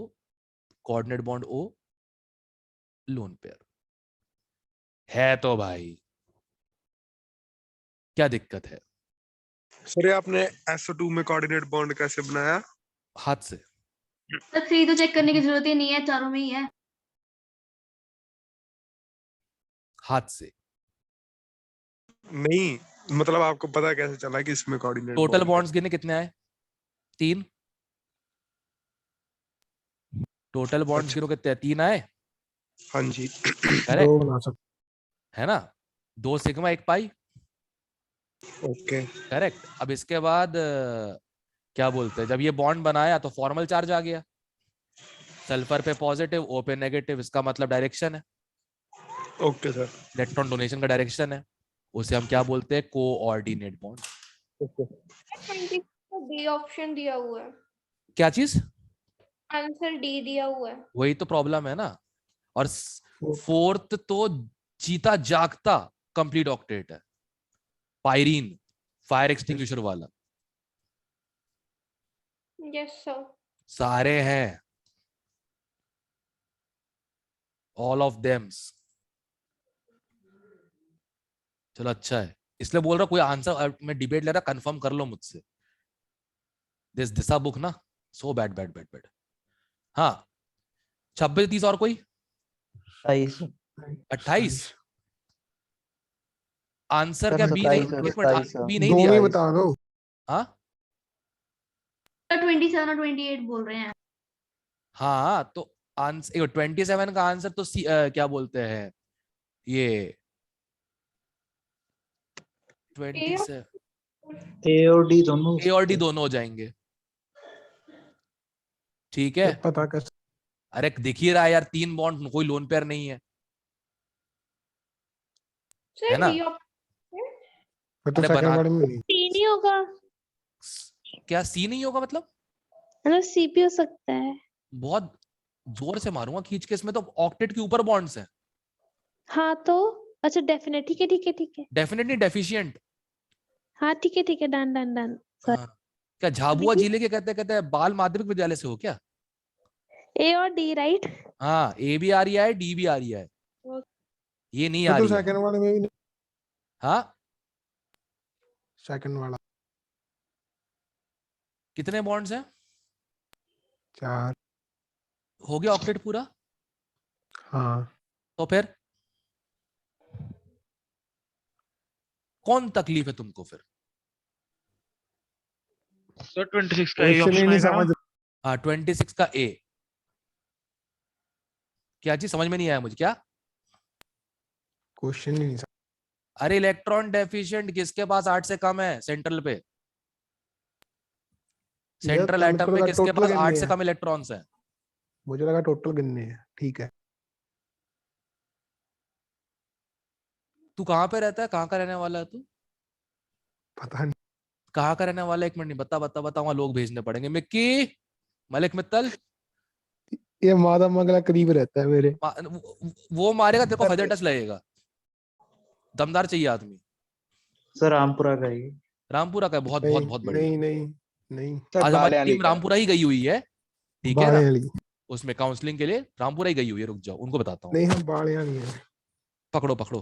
coordinate bond O, lone pair है तो भाई क्या दिक्कत है? सर ये आपने SO2 में कोऑर्डिनेट बॉन्ड कैसे बनाया? हाथ से। तो 3 तो चेक करने की जरूरत ही नहीं है, चारों में ही है। हाथ से। नहीं, मतलब आपको पता कैसे चला कि इसमें कोऑर्डिनेट टोटल बॉन्ड्स गिने कितने आए? 3। टोटल बॉन्ड्स अच्छा। गिनो कितने? 3 आए। हाँ जी। करेक्ट दो बना सकते। है ना? 2 सिग्मा 1 पाई। ओके। करेक्ट। अब इसके बाद क्या बोलते हैं, जब ये बॉन्ड बनाया तो फॉर्मल चार्ज आ गया, सल्फर पे पॉजिटिव, O पे नेगेटिव, इसका मतलब डायरेक्शन है, ओके सर। इलेक्ट्रॉन डोनेशन का डायरेक्शन है, उसे हम क्या बोलते हैं? Coordinate bond. ओके। 20 का डी ऑप्शन दिया हुआ है, क्या चीज? आंसर डी दिया हुआ है। वही तो प्रॉब्लम है ना। और 4th तो जीता जागता कंप्लीट ऑक्टेट है, पायरीन, फायर एक्सटिंग्विशर वाला, यस सर। सारे हैं, ऑल ऑफ देम्स। चलो अच्छा है, इसलिए बोल रहा कोई आंसर मैं डिबेट ले रहा, कंफर्म कर लो मुझसे। दिसा बुक ना, so bad bad bad bad. हाँ, 26 30 और कोई? 28। 28। आंसर सर क्या बी नहीं? 27 एक मिनट, 27 बी नहीं दो दिया में है। बता दो। हाँ 27 और 28 बोल रहे हैं। हाँ, तो आंसर 27 का आंसर तो क्या बोलते हैं ये 27 A और D दोनों। ए और डी दोनों हो जाएंगे। ठीक है। पता कैसे? अरे दिख ही रहा है यार, 3 बॉन्ड, कोई लोन पेयर नहीं है, है सर ना? डी ऑप्शन फिर तो अरे सेकंड बना, वाले में नहीं। सी नहीं होगा, क्या सी नहीं होगा मतलब? मतलब सी भी हो सकता है। बहुत जोर से मारूंगा खींच के, इसमें तो ऑक्टेट के ऊपर बॉन्ड्स हैं। हाँ तो अच्छा, डेफिनेट, ठीक है ठीक है ठीक है। Definitely deficient. हाँ ठीक है ठीक है, डन डन डन। हाँ। क्या झाबुआ जिले के कहते कहते हैं बाल माध्यमिक विद्यालय से हो क्या? ए और डी राइट। हाँ, ए भी आ रही है, डी भी आ रही है, ये नहीं आ फिर तो रही है। सेकंड वाले में भी नहीं। हाँ, सेकंड वाला कितने बॉन्ड्स हैं? 4। हो गया ऑक्टेट पूरा? हाँ तो फिर कौन तकलीफ है तुमको फिर? सर 26 का क्वेश्चन ही नहीं ऑप्शन समझ। हाँ, 26 का ए। क्या चीज समझ में नहीं आया मुझे? क्या? क्वेश्चन ही नहीं समझ। अरे इलेक्ट्रॉन डेफिशिएंट किसके पास 8 से कम है सेंट्रल पे? सेंट्रल एटम में किसके पास 8 से कम इलेक्ट्रॉन्स हैं? मुझे लगा टोटल गिनने हैं। ठीक है। तू कहाँ पे रहता है? कहाँ का रहने वाला है तू? पता नहीं। कहाँ का रहने वाला है? 1 मिनट, नहीं बता बता बता, वहां लोग भेजने पड़ेंगे। मिक्की, मलिक मित्तल, ये मादा मंगला करीब रहता है मेरे। वो मारेगा तेरे को, फेदर टच लगेगा। दमदार चाहिए आदमी। सर रामपुरा का ही। रामपुरा का है, बहुत बहुत बहुत बढ़िया। नहीं नहीं नहीं। आज हमारी टीम रामपुरा ही गई हुई है, ठीक है ना? बाड़े वाली। उसमें काउंसलिंग के लिए रामपुरा ही गई हुई है। रुक जाओ, उनको बताता हूँ। नहीं हम बाड़े वाली है। पकड़ो पकड़ो।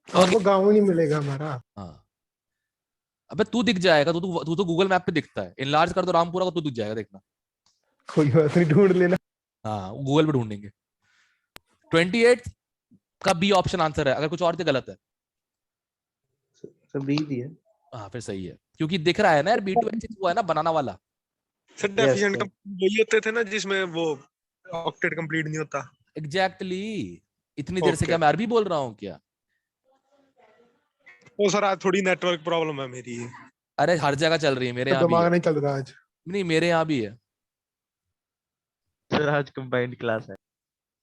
आपको गाँव ही नहीं मिलेगा हमारा। हाँ, अबे तू दिख जाएगा, तू तो गूगल मैप पे दिखता है, इनलार्ज कर दो रामपुरा को, तू दिख जाएगा, देखना। कोई बात नहीं, ढूंढ लेना। हाँ गूगल पे ढूंढेंगे। 28 का बी ऑप्शन आंसर है, अगर कुछ और तो गलत है। सर बी दिया। हाँ फिर सही है, क्योंकि दिख रहा है ना यार, B2H वो है ना बनाना वाला। सर डेफिशिएंट वही होते थे ना जिसमें वो ऑक्टेट कंप्लीट नहीं होता। एग्जैक्टली इतनी देर से Okay. क्या मैं अरबी बोल रहा हूँ क्या? वो सर आज थोड़ी नेटवर्क प्रॉब्लम है मेरी। अरे हर जगह चल रही है, मेरे यहाँ भी दिमाग है। नहीं चल रहा आज। नहीं मेरे यहाँ भी है। सर आज कंबाइंड क्लास है।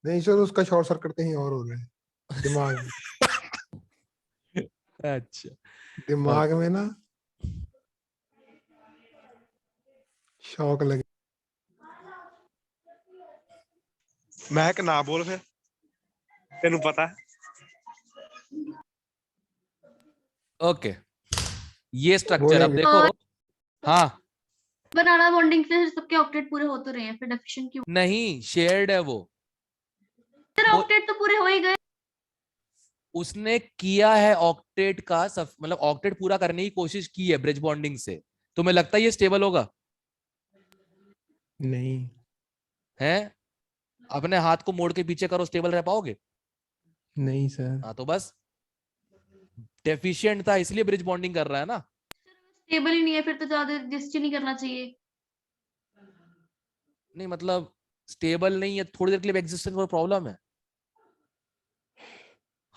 नहीं सर, उसका शॉर्ट सर्किट कहीं और हो रहा है दिमाग में। अच्छा दिमाग में ना शौक लगे। महक ना बोल फिर, तेनू पता है। ओके ये स्ट्रक्चर अब बोलेंगे। देखो। हाँ बनाना बॉन्डिंग से सबके ऑक्टेट पूरे हो तो रहे हैं, फिर डेफिशिएंट क्यों? नहीं शेयर्ड है वो, सर वो- ऑक्टेट तो पूरे हो ही गए। उसने किया है ऑक्टेट का मतलब ऑक्टेट पूरा करने की कोशिश की है ब्रिज बॉन्डिंग से। तुम्हें लगता है ये स्टेबल होगा? नहीं है अपने हाथ को मोड़ के पीछे करो, स्टेबल रह पाओगे? नहीं सर। हाँ तो बस डेफिशिएंट था इसलिए ब्रिज बॉन्डिंग कर रहा है ना। स्टेबल ही नहीं है फिर तो ज्यादा डिस्टी नहीं करना चाहिए। नहीं मतलब स्टेबल नहीं है, थोड़ी देर के लिए एग्जिस्टेंस में प्रॉब्लम है।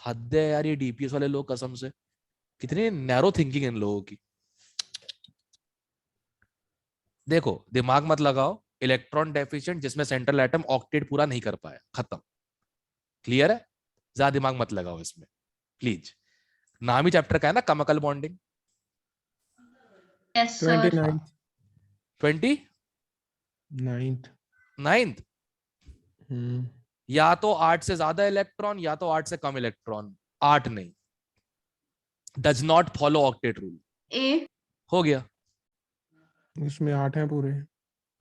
हद है यार ये डीपीएस वाले लोग, कसम से कितनी नैरो थिंकिंग इन लोगों की। देखो दिमाग मत लगाओ, इलेक्ट्रॉन डेफिशिएंट जिसमें सेंट्रल एटम ऑक्टेट पूरा नहीं कर पाया, खत्म। क्लियर है? ज्यादा दिमाग मत लगाओ इसमें प्लीज। नाम ही चैप्टर का है ना, chemical bonding. Yes sir. 29th 29th या तो 8 से ज्यादा इलेक्ट्रॉन या तो 8 से कम इलेक्ट्रॉन, 8 नहीं। Does not follow octet rule. A हो गया, इसमें 8 हैं पूरे।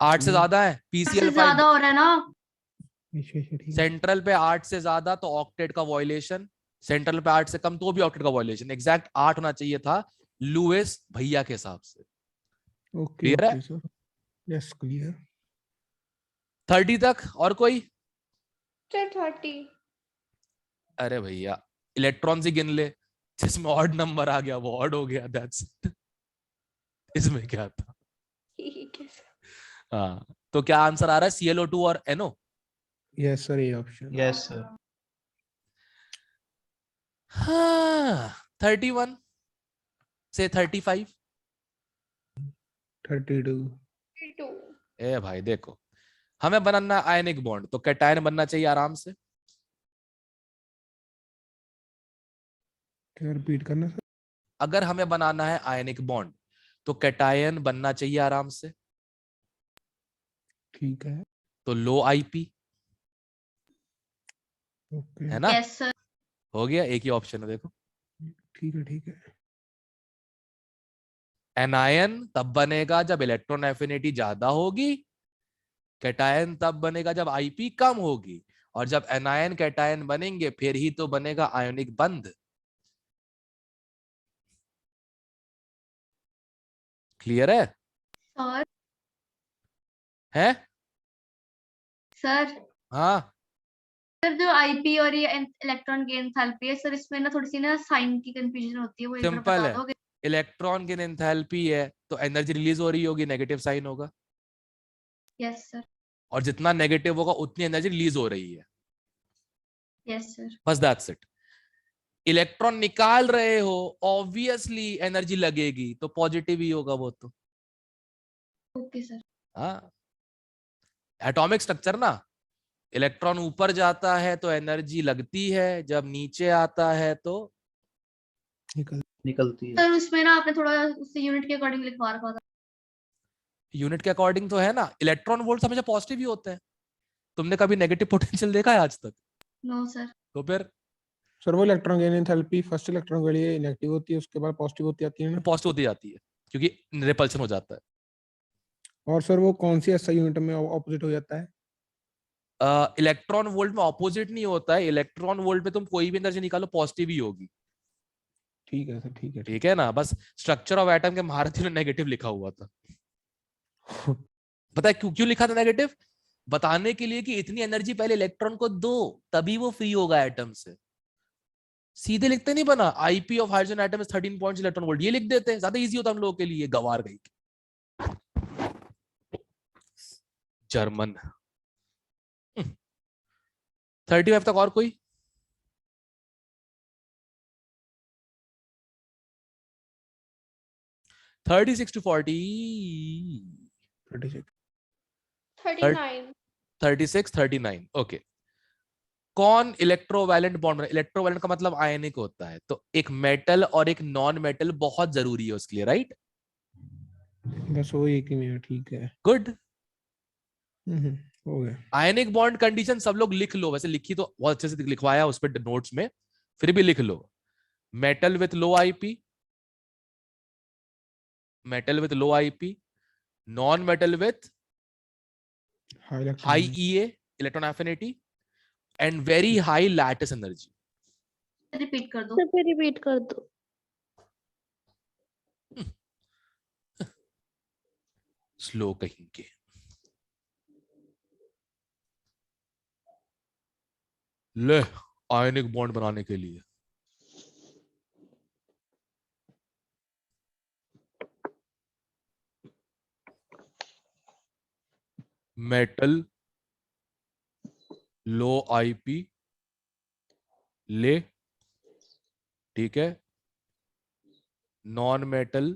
8 से ज्यादा है से PCl5 ज्यादा हो रहा है ना। अच्छा अच्छा ठीक है। सेंट्रल पे 8 से ज्यादा तो ऑक्टेट का वॉयलेशन, सेंट्रल पे 8 से कम तो भी ऑक्टेट का वॉयलेशन। एग्जैक्ट 8 होना चाहिए था लुइस भैया के हिसाब से। ओके Clear है? Okay sir, yes clear. 30 तक और कोई? सर 30। अरे भैया इलेक्ट्रॉन ही गिन ले, जिसमें ऑड नंबर आ गया वो ऑड हो गया, दैट्स इट। इसमें क्या था? ठीक है सर। हाँ तो क्या आंसर आ रहा है? ClO2 और NO। यस सर, ये ऑप्शन। Yes sir. हाँ 31 से 35। 32। 2। ए भाई देखो, हमें बनाना आयनिक बॉन्ड तो कैटायन बनना चाहिए आराम से। क्या रिपीट करना सर? अगर हमें बनाना है आयनिक बॉन्ड तो कैटायन बनना चाहिए आराम से। ठीक है। तो लो IP ओके है ना? Yes sir. हो गया, एक ही ऑप्शन है देखो। ठीक है ठीक है। एनायन तब बनेगा जब इलेक्ट्रॉन एफिनिटी ज्यादा होगी, कैटायन तब बनेगा जब IP कम होगी, और जब एनायन कैटायन बनेंगे फिर ही तो बनेगा आयोनिक बंध। क्लियर है? सर है? सर हाँ सर जो आईपी और ये इलेक्ट्रॉन की एंथैल्पी है सर, इसमें ना थोड़ी सी ना साइन की कंफ्यूजन होती है, वो एक बार सिंपल बता है, दोगे? इलेक्ट्रॉन की एंथैल्पी है तो एनर्जी रिलीज हो रही होगी, नेगेटिव साइन होगा, यस सर। और जितना नेगेटिव होगा उतनी एनर्जी रिलीज हो रही है। Yes sir. बस दैट्स इट। इलेक्ट्रॉन निकाल रहे हो ऑब्वियसली एनर्जी लगेगी, तो पॉजिटिव ही होगा वो तो। Okay sir. हाँ एटॉमिक स्ट्रक्चर ना, इलेक्ट्रॉन ऊपर जाता है तो एनर्जी लगती है, जब नीचे आता है तो निकलती है। सर उसमें ना आपने थोड़ा उससे यूनिट के अकॉर्डिंग लिखवा रखा था। यूनिट के अकॉर्डिंग तो है ना, इलेक्ट्रॉन वोल्ट हमेशा पॉजिटिव ही होते हैं। तुमने कभी नेगेटिव पोटेंशियल देखा है आज तक? No sir. तो फिर सर वो electron gain enthalpy first electron के लिए नेगेटिव होती है, उसके बाद पॉजिटिव होती आती है ना। पॉजिटिव होती जाती है क्योंकि रिपल्शन हो जाता है। और सर वो कौन सी SI यूनिट में ऑपोजिट हो जाता है? इलेक्ट्रॉन वोल्ट में ऑपोजिट नहीं होता है, इलेक्ट्रॉन वोल्ट में तुम कोई भी एनर्जी निकालो पॉजिटिव ही होगी। ठीक है सर, ठीक है। ठीक है ना, बस स्ट्रक्चर ऑफ एटम के महारथी ने नेगेटिव लिखा हुआ था। पता है क्यों क्यों लिखा था नेगेटिव? बताने के लिए कि इतनी एनर्जी पहले इलेक्ट्रॉन को दो, तभी वो फ्री होगा एटम से। सीधे लिखते नहीं बना, IP of hydrogen atom is 13 points electron volt, ये लिख देते, ज्यादा इजी होता हम लोगों के लिए। गवार गई जर्मन। 35 तक और कोई? $36 to $40, 36 39 36 39, ओके। कौन इलेक्ट्रोवैलेंट बॉन्ड? इलेक्ट्रोवैलेंट का मतलब आयनिक होता है, तो एक मेटल और एक नॉन मेटल बहुत जरूरी है उसके लिए, राइट? बस वो एक ही में है, ठीक है। गुड। हो गया। आयनिक बॉन्ड कंडीशन सब लोग लिख लो, वैसे लिखी तो बहुत अच्छे से लिखवाया उस पर नोट्स में, फिर भी लिख लो। Metal with low IP, metal with low IP, non metal with high EA electron affinity and very high lattice energy. Repeat कर दो। सर फिर रिपीट कर दो। स्लो कहीं के। ले आयनिक बॉन्ड बनाने के लिए मेटल लो आईपी ले, ठीक है, नॉन मेटल,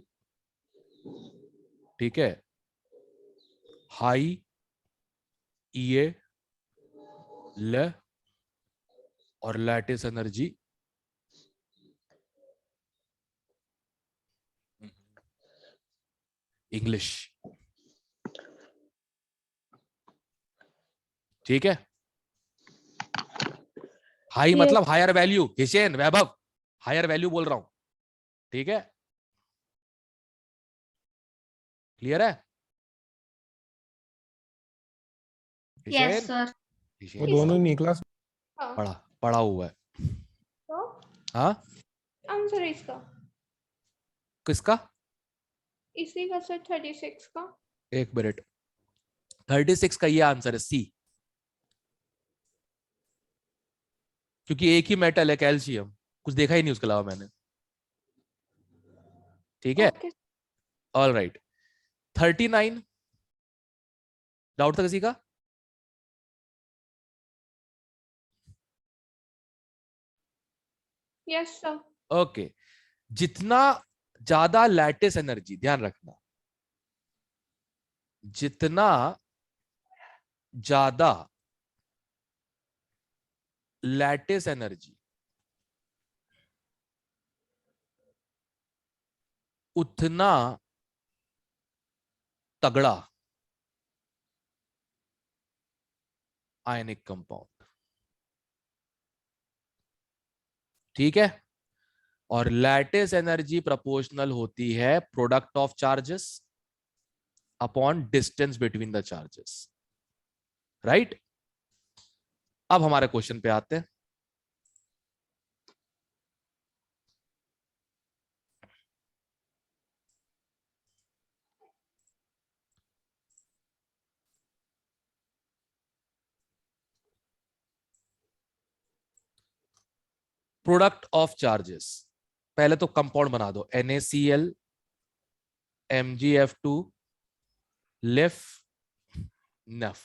ठीक है, हाई ईए ले और लैटिस एनर्जी इंग्लिश, ठीक है। High Yes. मतलब higher value, Hishen Vaibhav higher value बोल रहा हूं, ठीक है, क्लियर है? Yes Hishen, sir. वो हिशेन दोनों ही क्लास हाँ पढ़ा पढ़ा हुआ है। तो हाँ आंसर है इसका, किसका? इसी का सर 36 का। एक मिनट, 36 का ये आंसर है, सी, क्योंकि एक ही मेटल है कैल्शियम, कुछ देखा ही नहीं उसके अलावा मैंने, ठीक है। ओके ऑल राइट, 39 डाउट था किसी का? Yes sir. ओके, जितना ज्यादा लैटिस एनर्जी, ध्यान रखना, जितना ज्यादा लैटिस एनर्जी उतना तगड़ा आयनिक कंपाउंड, ठीक है। और लैटिस एनर्जी प्रोपोर्शनल होती है product of charges upon distance between the charges, right? अब हमारे क्वेश्चन पे आते हैं। प्रोडक्ट ऑफ चार्जेस, पहले तो कंपाउंड बना दो, NaCl MgF2 लिफ नफ।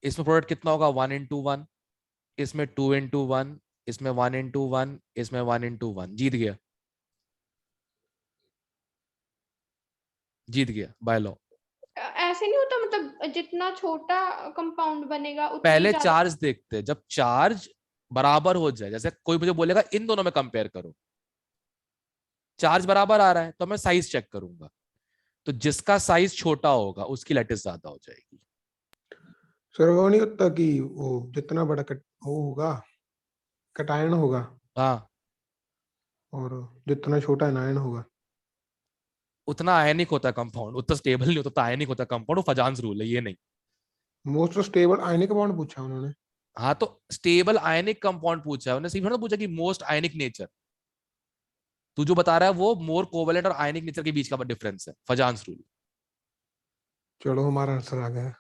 इसमें प्रोडक्ट कितना होगा? 1:1, इसमें 2:1, इसमें 1:1, इसमें 1:1। जीत गया, जीत गया बाय लॉ। ऐसे नहीं होता, मतलब जितना छोटा कंपाउंड बनेगा उतनी पहले ज्यादा- चार्ज देखते हैं, जब चार्ज बराबर हो जाए, जैसे कोई मुझे बोलेगा इन दोनों में कंपेयर करो, चार्ज बराबर आ रहा है तो मैं साइज चेक करूंगा, तो जिसका साइज छोटा होगा उसकी लैटिस ज्यादा हो जाएगी। सर वो नहीं होता कि वो जितना बड़ा वो होगा कटायन होगा हाँ, और जितना छोटा एनायन होगा। उतना आयनिक होता है कंपाउंड, उतना स्टेबल नहीं होता, आयनिक होता है कंपाउंड, वो फजान्स रूल है, ये नहीं। मोस्ट स्टेबल आयनिक बॉन्ड पूछा उन्होंने। हाँ तो स्टेबल आयनिक कंपाउंड पूछा है उन्होंने, सिर्फ ना पूछा कि मोस्ट आयनिक नेचर। तू जो बता रहा है वो मोर कोवेलेंट और आयनिक नेचर के बीच का डिफरेंस है, फजान्स रूल। चलो हमारा आंसर आ गया।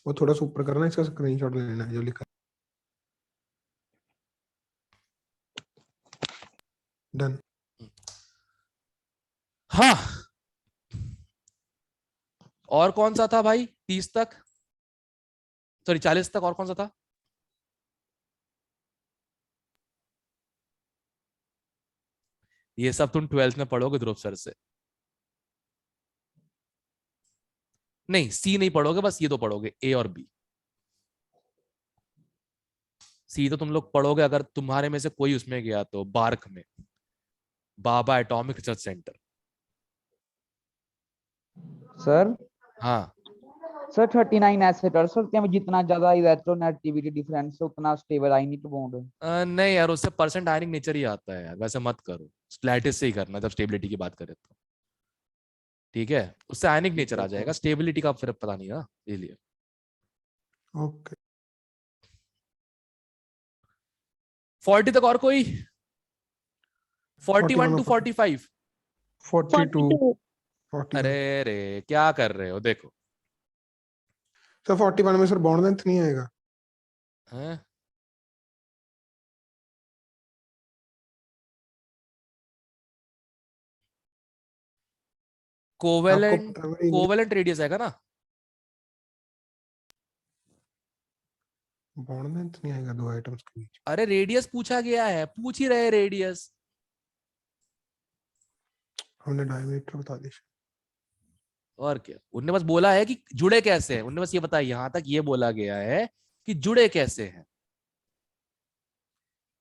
वो थोड़ा सा ऊपर करना, इसका स्क्रीनशॉट लेना है जो लिखा है। डन। हाँ, और कौन सा था भाई 30 तक, सॉरी 40 तक, और कौन सा था? ये सब तुम 12th में पढ़ोगे ध्रुव सर से। नहीं, सी नहीं पढ़ोगे, बस ये तो पढ़ोगे, ए और बी। सी तो तुम लोग पढ़ोगे अगर तुम्हारे में से कोई उसमें गया तो, बार्क में, बाबा एटॉमिक रिसर्च सेंटर। सर हाँ, सर 39 ऐसे कर सकते हैं जितना ज्यादा इलेक्ट्रोनेगेटिविटी डिफरेंस है उतना स्टेबल आयनिक बॉन्ड है। नहीं यार, उससे परसेंट आयनिक नेचर ही आता है यार, वैसे मत करो, लैटिस से ही करना जब स्टेबिलिटी की बात करें तो, ठीक है? उससे आयनिक नेचर आ जाएगा, स्टेबिलिटी का फिर पता नहीं ना, इसलिए। ओके 40 तक और कोई? 41 टू 45? 42 अरे रे, क्या कर रहे हो? देखो सर 41 में सर बॉन्ड लेंथ नहीं आएगा। हैं? कोवेलेंट, कोवेलेंट रेडियस आएगा ना? बॉन्ड लेंथ नहीं आएगा दो आइटम्स के बीच। अरे रेडियस पूछा गया है, पूछ ही रहे रेडियस। हमने डायमीटर बता दिया। और क्या, उनने बस बोला है कि जुड़े कैसे हैं, उनने बस ये बताया, यहां तक ये बोला गया है कि जुड़े कैसे हैं।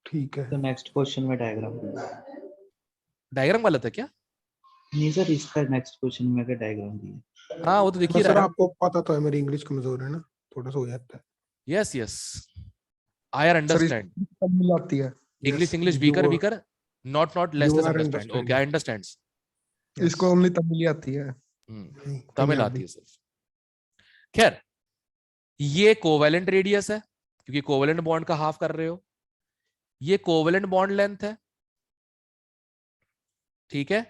ठीक है। तो नेक्स्ट क्वेश्चन में डायग्राम डायग्राम गलत है क्या? नहीं सर, इसका नेक्स्ट क्वेश्चन में क्या डायग्राम दिया? हाँ वो तो दिख ही बस रहा सर है। आपको पता तो है मेरी इंग्लिश कमजोर है ना, थोड़ा सा हो जाता है। Yes yes, I are understand. मिल जाती है। English weaker weaker, not less less understand. Okay, I understands. इसको ओनली तमिल आती है। तमिल आती है सिर्फ। खैर, ये कोवेलेंट रेडियस है क्योंकि कोवेलेंट बॉन्ड का हाफ कर रहे हो, ये कोवेलेंट बॉन्ड लेंथ है, ठीक है?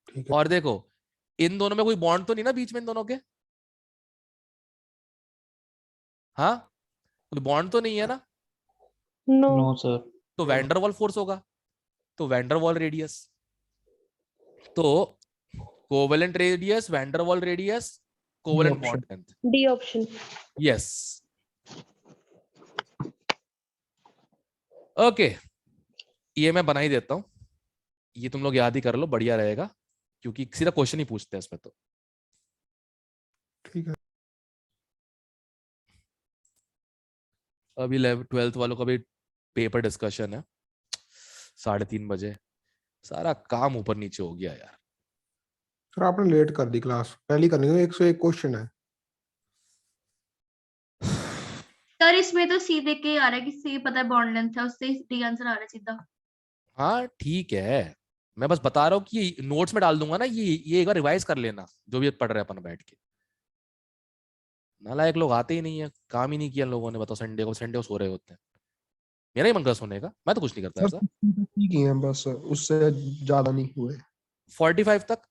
ठीक है। और देखो, इन दोनों में कोई बॉन्ड तो नहीं ना बीच में इन दोनों के? हाँ, कोई बॉन्ड तो नहीं है ना? No no sir. तो वैंडरवॉल फोर्स होगा, तो वैंडरवॉल रेडियस, तो covalent radius, van der Waals radius, covalent bond length. D option. Yes, okay, ये मैं बना ही देता हूं, ये तुम लोग याद ही कर लो, बढ़िया रहेगा, क्योंकि सीधा क्वेश्चन ही पूछते हैं इसमें तो। ठीक है। अभी 12th वालों का भी पेपर डिस्कशन है 3:30 बजे, सारा काम ऊपर नीचे हो गया यार। सर आपने लेट कर दी क्लास, पहली करनी है। 101 क्वेश्चन है सर इसमें तो सी देख के ही आ रहा है कि सी पता है बॉन्ड लेंथ है, उससे डी आंसर आ रहा है सीधा। हाँ ठीक है, मैं बस बता रहा हूँ कि नोट्स में डाल दूंगा ना, ये एक बार रिवाइज कर लेना जो भी पढ़ रहे हैं अपन बैठ के। नालायक लोग आते ही नहीं है, काम ही नहीं किया लोगों ने, बताओ संडे को सो रहे होते हैं। मेरा ही मन कर सोने का, मैं तो कुछ नहीं करता ऐसा। ठीक ही है बस, उससे ज्यादा नहीं हुए। 45 तक,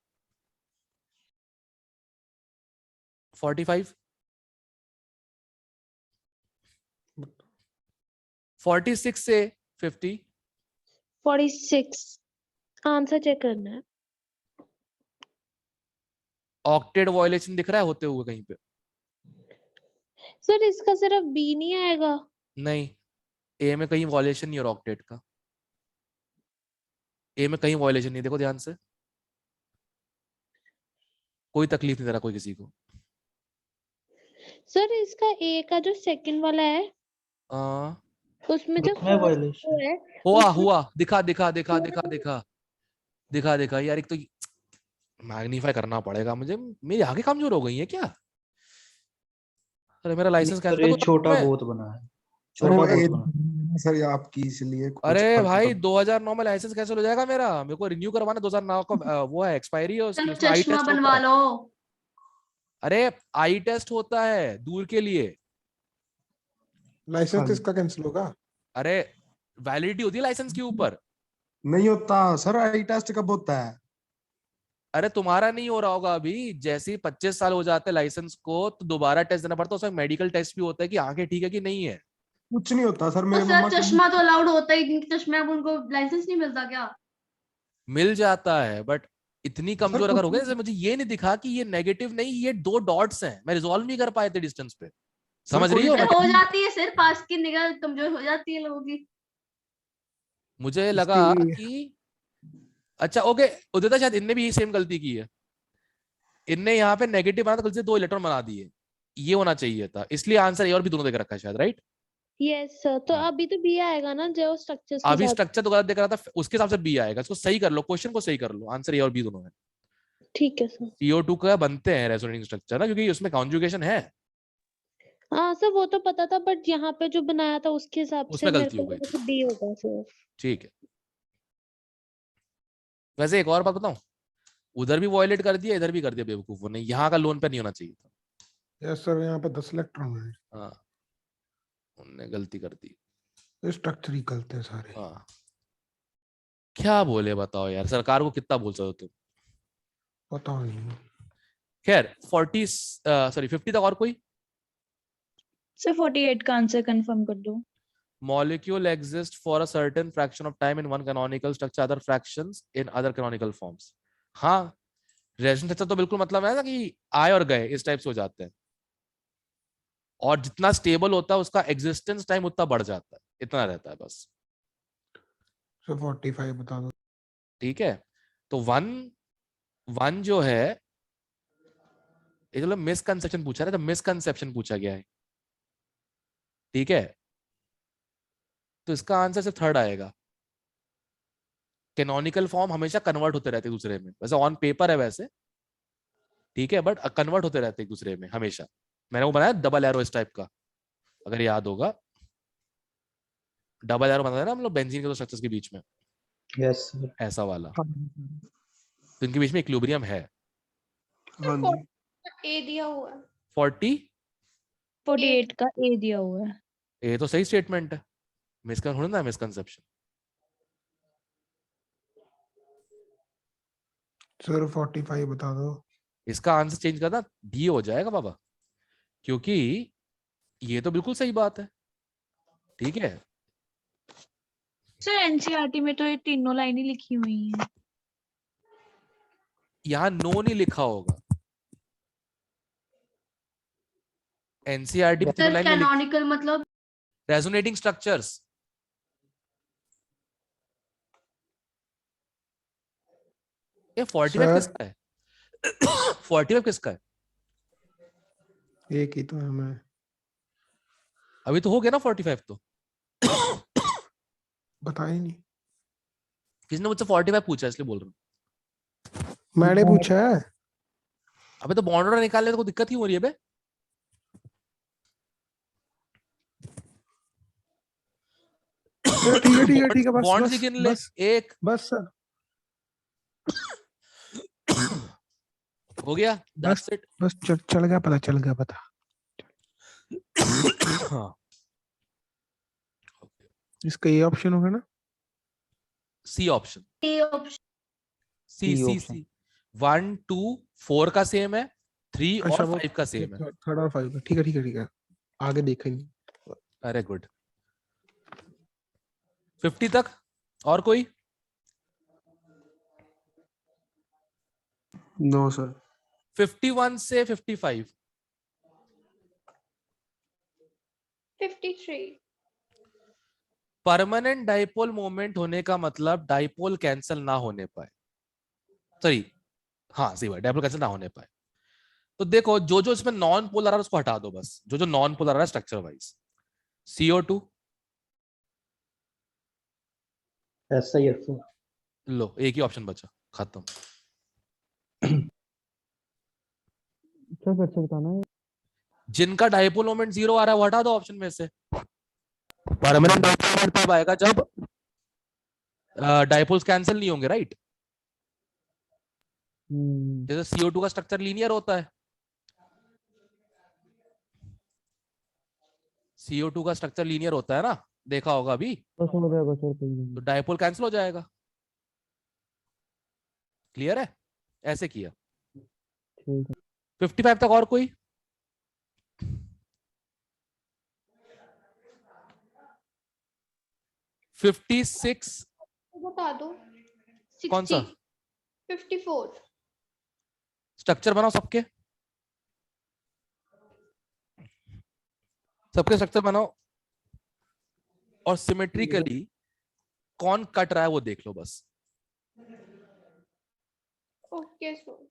45, 46 से 50, 46 आंसर चेक करना है। ऑक्टेट वायलेशन दिख रहा है होते हुए कहीं पे? सर इसका सिर्फ बी नहीं आएगा। नहीं, ए में कहीं वायलेशन नहीं है ऑक्टेट का, ए में कहीं वायलेशन नहीं, देखो ध्यान से, कोई तकलीफ नहीं दे रहा कोई किसी को। सर इसका ए का जो सेकंड वाला है उसमें जो उसमें violation है हुआ दिखा दिखा दिखा दिखा दिखा दिखा दिखा यार, एक तो मैग्नीफाई करना पड़ेगा मुझे, मेरी आंखें कमजोर हो गई है क्या? अरे मेरा लाइसेंस सर कैंसिल ये कर दो छोटा मैं। बहुत बना है, छोटा बहुत बना है। सर ये आपकी इसलिए कुछ अरे फर्क भाई पड़ता- 2009 में लाइसेंस कैंसिल हो जाएगा मेरा? मेरे को रिन्यू करवाना 2009 का, वो है एक्सपायरी है उसकी, सर उसमें आई चश्मा टेस्ट होता बनवा है। लो। अरे आई टेस्ट होता है दूर के लिए। लाइसेंस हाँ। किसका कैंसिल होगा? अरे वैलिडिटी होती है लाइसेंस के ऊपर। नहीं होता सर, आई टेस्ट कब होता है? अरे तुम्हारा नहीं हो रहा होगा अभी, जैसे ही 25 साल हो जाते हैं लाइसेंस को तो दोबारा टेस्ट देना पड़ता है, उसमें मेडिकल टेस्ट भी होता है कि आंखें ठीक है कि नहीं है। कुछ नहीं होता सर, तो मेरे सर मम्मा चश्मा तो अलाउड होता ही, जिनके चश्मे अब उनको लाइसेंस नहीं मिलता क्या? मिल जाता है बट इतनी कमजोर अगर कुछ हो गया, जैसे मुझे ये नहीं दिखा कि ये नेगेटिव नहीं, ये 2 डॉट्स हैं, मैं रिजॉल्व नहीं कर पाए थे डिस्टेंस पे, समझ रही हो? सर हो जाती है सर, पास की निगाह कमजोर हो जाती है लोगों की। मुझे लगा कि अच्छा ओके उदिता, शायद इनने भी यही सेम गलती की है, इनने यहाँ पे नेगेटिव बना था, गलती से 2 इलेक्ट्रॉन बना दिए, ये होना चाहिए था, इसलिए आंसर ए और बी दोनों देकर रखा है शायद, राइट? यस सर, तो हाँ। अभी तो बी आएगा ना जो स्ट्रक्चर्स के अभी साथ। स्ट्रक्चर तो गलत देख रहा था, उसके हिसाब से बी आएगा, इसको सही कर लो, क्वेश्चन को सही कर लो, आंसर ए और बी दोनों है। ठीक है सर। CO2 का बनते हैं रेजोनेटिंग स्ट्रक्चर ना, क्योंकि उसमें कॉन्जुगेशन है, हाँ सर वो तो पता था, बट यहाँ पे जो बनाया था उसके हिसाब से उसमें मेरे गलती को हो गई लगा कि बी होगा सर। ठीक है। वैसे एक और बात बताऊं, उधर भी वॉयलेट कर दिया, इधर भी कर दिया बेवकूफों ने, यहाँ का लोन पे नहीं होना चाहिए था। यस सर, यहाँ पे 10 इलेक्ट्रॉन है, हाँ उनने गलती कर दी। स्ट्रक्चर ही गलत है सारे। हाँ क्या बोले बताओ यार, सरकार को कितना बोल सकते हो तुम। पता नहीं। खैर 50 तक और कोई? सर 48 का आंसर कंफर्म कर दो। Molecule exists for a certain fraction of time in one canonical structure, other fractions in other canonical forms. हाँ रेजोनेंस स्ट्रक्चर तो बिल्कुल मतलब है ना कि आए और गए इस टाइप से हो जाते हैं, और जितना स्टेबल होता है उसका एग्जिस्टेंस टाइम उतना बढ़ जाता है, इतना रहता है बस। सर 45 बता दो। ठीक है, तो वन जो है ये मतलब मिसकंसेप्शन पूछा है, तो मिसकंसेप्शन पूछा गया है, ठीक है, तो इसका आंसर सिर्फ थर्ड आएगा। कैनोनिकल फॉर्म हमेशा कन्वर्ट होते रहते हैं दूसरे में, वैसे ऑन पेपर है वैसे, ठीक है, बट कन्वर्ट होते रहते हैं एक दूसरे में हमेशा। मैंने वो बनाया डबल एरो इस टाइप का, अगर याद होगा, डबल एरो बनाया ना हम लोग बेंजीन के दो स्ट्रक्चर्स के बीच में, यस सर। ऐसा वाला, हाँ तो इनके बीच में इक्विलिब्रियम है। जी। ए दिया हुआ है। 48 का ए दिया हुआ है। ये तो सही स्टेटमेंट है, मिसकंसेप्शन। सर 45 बता दो। इसका आंसर चेंज करना डी हो जाएगा बाबा, क्योंकि ये तो बिल्कुल सही बात है, ठीक है। सर एनसीईआरटी में तो ये तीनों लाइनें लिखी हुई हैं। यहाँ नो नहीं लिखा होगा, एनसीईआरटी में तीनों सर लाइन में कैनोनिकल मतलब रेजोनेटिंग स्ट्रक्चर्स। ये 45 किसका है? 45 किसका है? एक ही तो है। मैं अभी तो हो गया ना 45 तो। बता ही नहीं। किसने मुझसे 45 पूछा इसलिए बोल रहा हूँ। मैंने पूछा है। अबे तो बॉन्ड ऑर्डर निकालने में तो कोई दिक्कत ही हो रही है बे। ठीक है बस बॉन्ड बस से गिन ले, बस एक बस सर हो गया, बस दैट्स इट। बस चल गया पता। हाँ इसका ये ऑप्शन होगा ना? C option, A option. सी 1 2 4 का सेम है, 3 अच्छा और वो 5 का सेम है। थर्ड और 5 का, ठीक है आगे देखेंगे। अरे गुड। 50 तक और कोई? No sir. 51 से 55। 53। परमानेंट डाइपोल मोमेंट होने का मतलब डाइपोल कैंसिल ना होने पाए, सॉरी हाँ सही बात, डाइपोल कैंसिल ना होने पाए। तो देखो जो जो इसमें नॉन पोलर आ रहा है उसको हटा दो बस, जो जो नॉन पोलर आ रहा है स्ट्रक्चर वाइज। CO2 ऐसा ही है सर। लो, एक ही ऑप्शन बचा, खत्म। क्या कर सकता ना, जिनका डाइपोल मोमेंट 0 आ रहा है वो हटा दो ऑप्शन में से। परमानेंट डाइपोल मोमेंट तब आएगा जब डाइपोल्स कैंसिल नहीं होंगे, राइट? जैसे CO2 का स्ट्रक्चर लीनियर होता है, CO2 का स्ट्रक्चर लीनियर होता है ना, देखा होगा अभी, बस हो जाएगा सर, कोई नहीं। तो डायपोल कैंसिल हो जाएगा। क्लियर है? ऐसे किया। ठीक है 55 तक और कोई? फिफ्टी सिक्स बता दो। कौन सा? 54। स्ट्रक्चर बनाओ सबके, सबके स्ट्रक्चर बनाओ और सिमेट्रिकली कौन कट रहा है वो देख लो बस। Okay sir.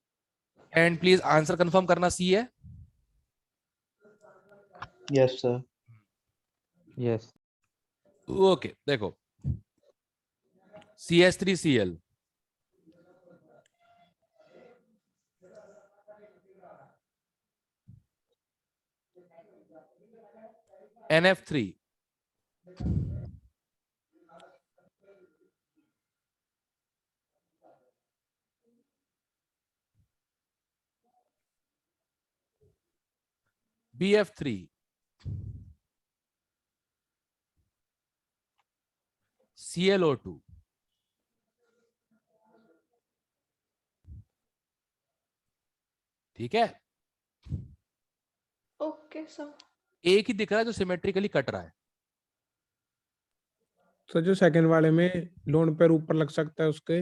And please answer confirm करना सी है। Yes sir. यस ओके देखो, CS3Cl NF3 BF3 ClO2 ठीक है। Okay sir. एक ही दिख रहा है जो सिमेट्रिकली कट रहा है। सर जो सेकंड वाले में लोन पेयर ऊपर लग सकता है उसके।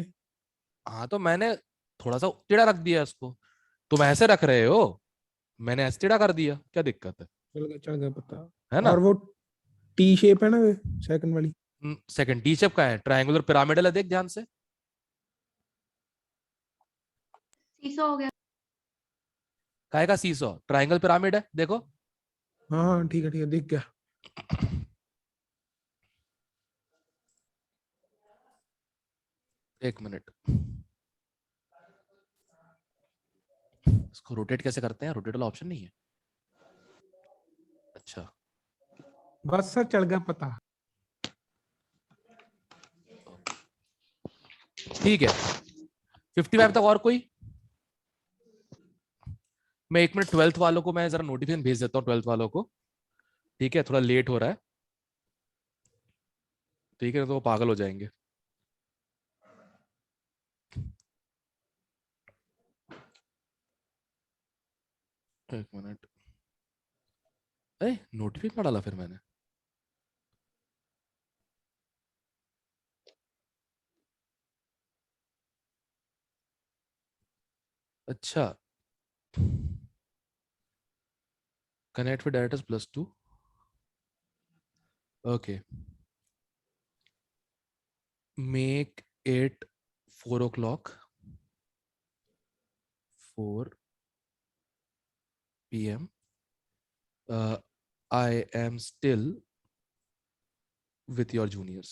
हाँ तो मैंने थोड़ा सा टेढ़ा रख दिया इसको, तुम ऐसे रख रहे हो, मैंने ऐसे टेढ़ा कर दिया, क्या दिक्कत है? चल गया पता। है ना? और वो टी शेप है ना सेकंड वाली। सेकंड टी शेप का है, ट्रायंगुलर पिरामिडल है, देख ध्यान से। सीसो हो गया। काहे का सीसॉ? ट्रायंगल पिरामिड है, देखो। हाँ हाँ ठीक है दिख गया। एक मिनट, इसको रोटेट कैसे करते हैं? रोटेट वाला ऑप्शन नहीं है। अच्छा बस सर चल गया पता। ठीक है। 55 तक और कोई? मैं 1 मिनट 12th वालों को मैं जरा नोटिफिकेशन भेज देता हूँ, 12th वालों को। ठीक है, थोड़ा लेट हो रहा है। ठीक है, तो वो पागल हो जाएंगे। एक मिनट, नोटिफिकेशन डाला फिर मैंने। अच्छा, connect with directors +2। Okay, make it 4 o'clock 4 PM। I am still with your juniors।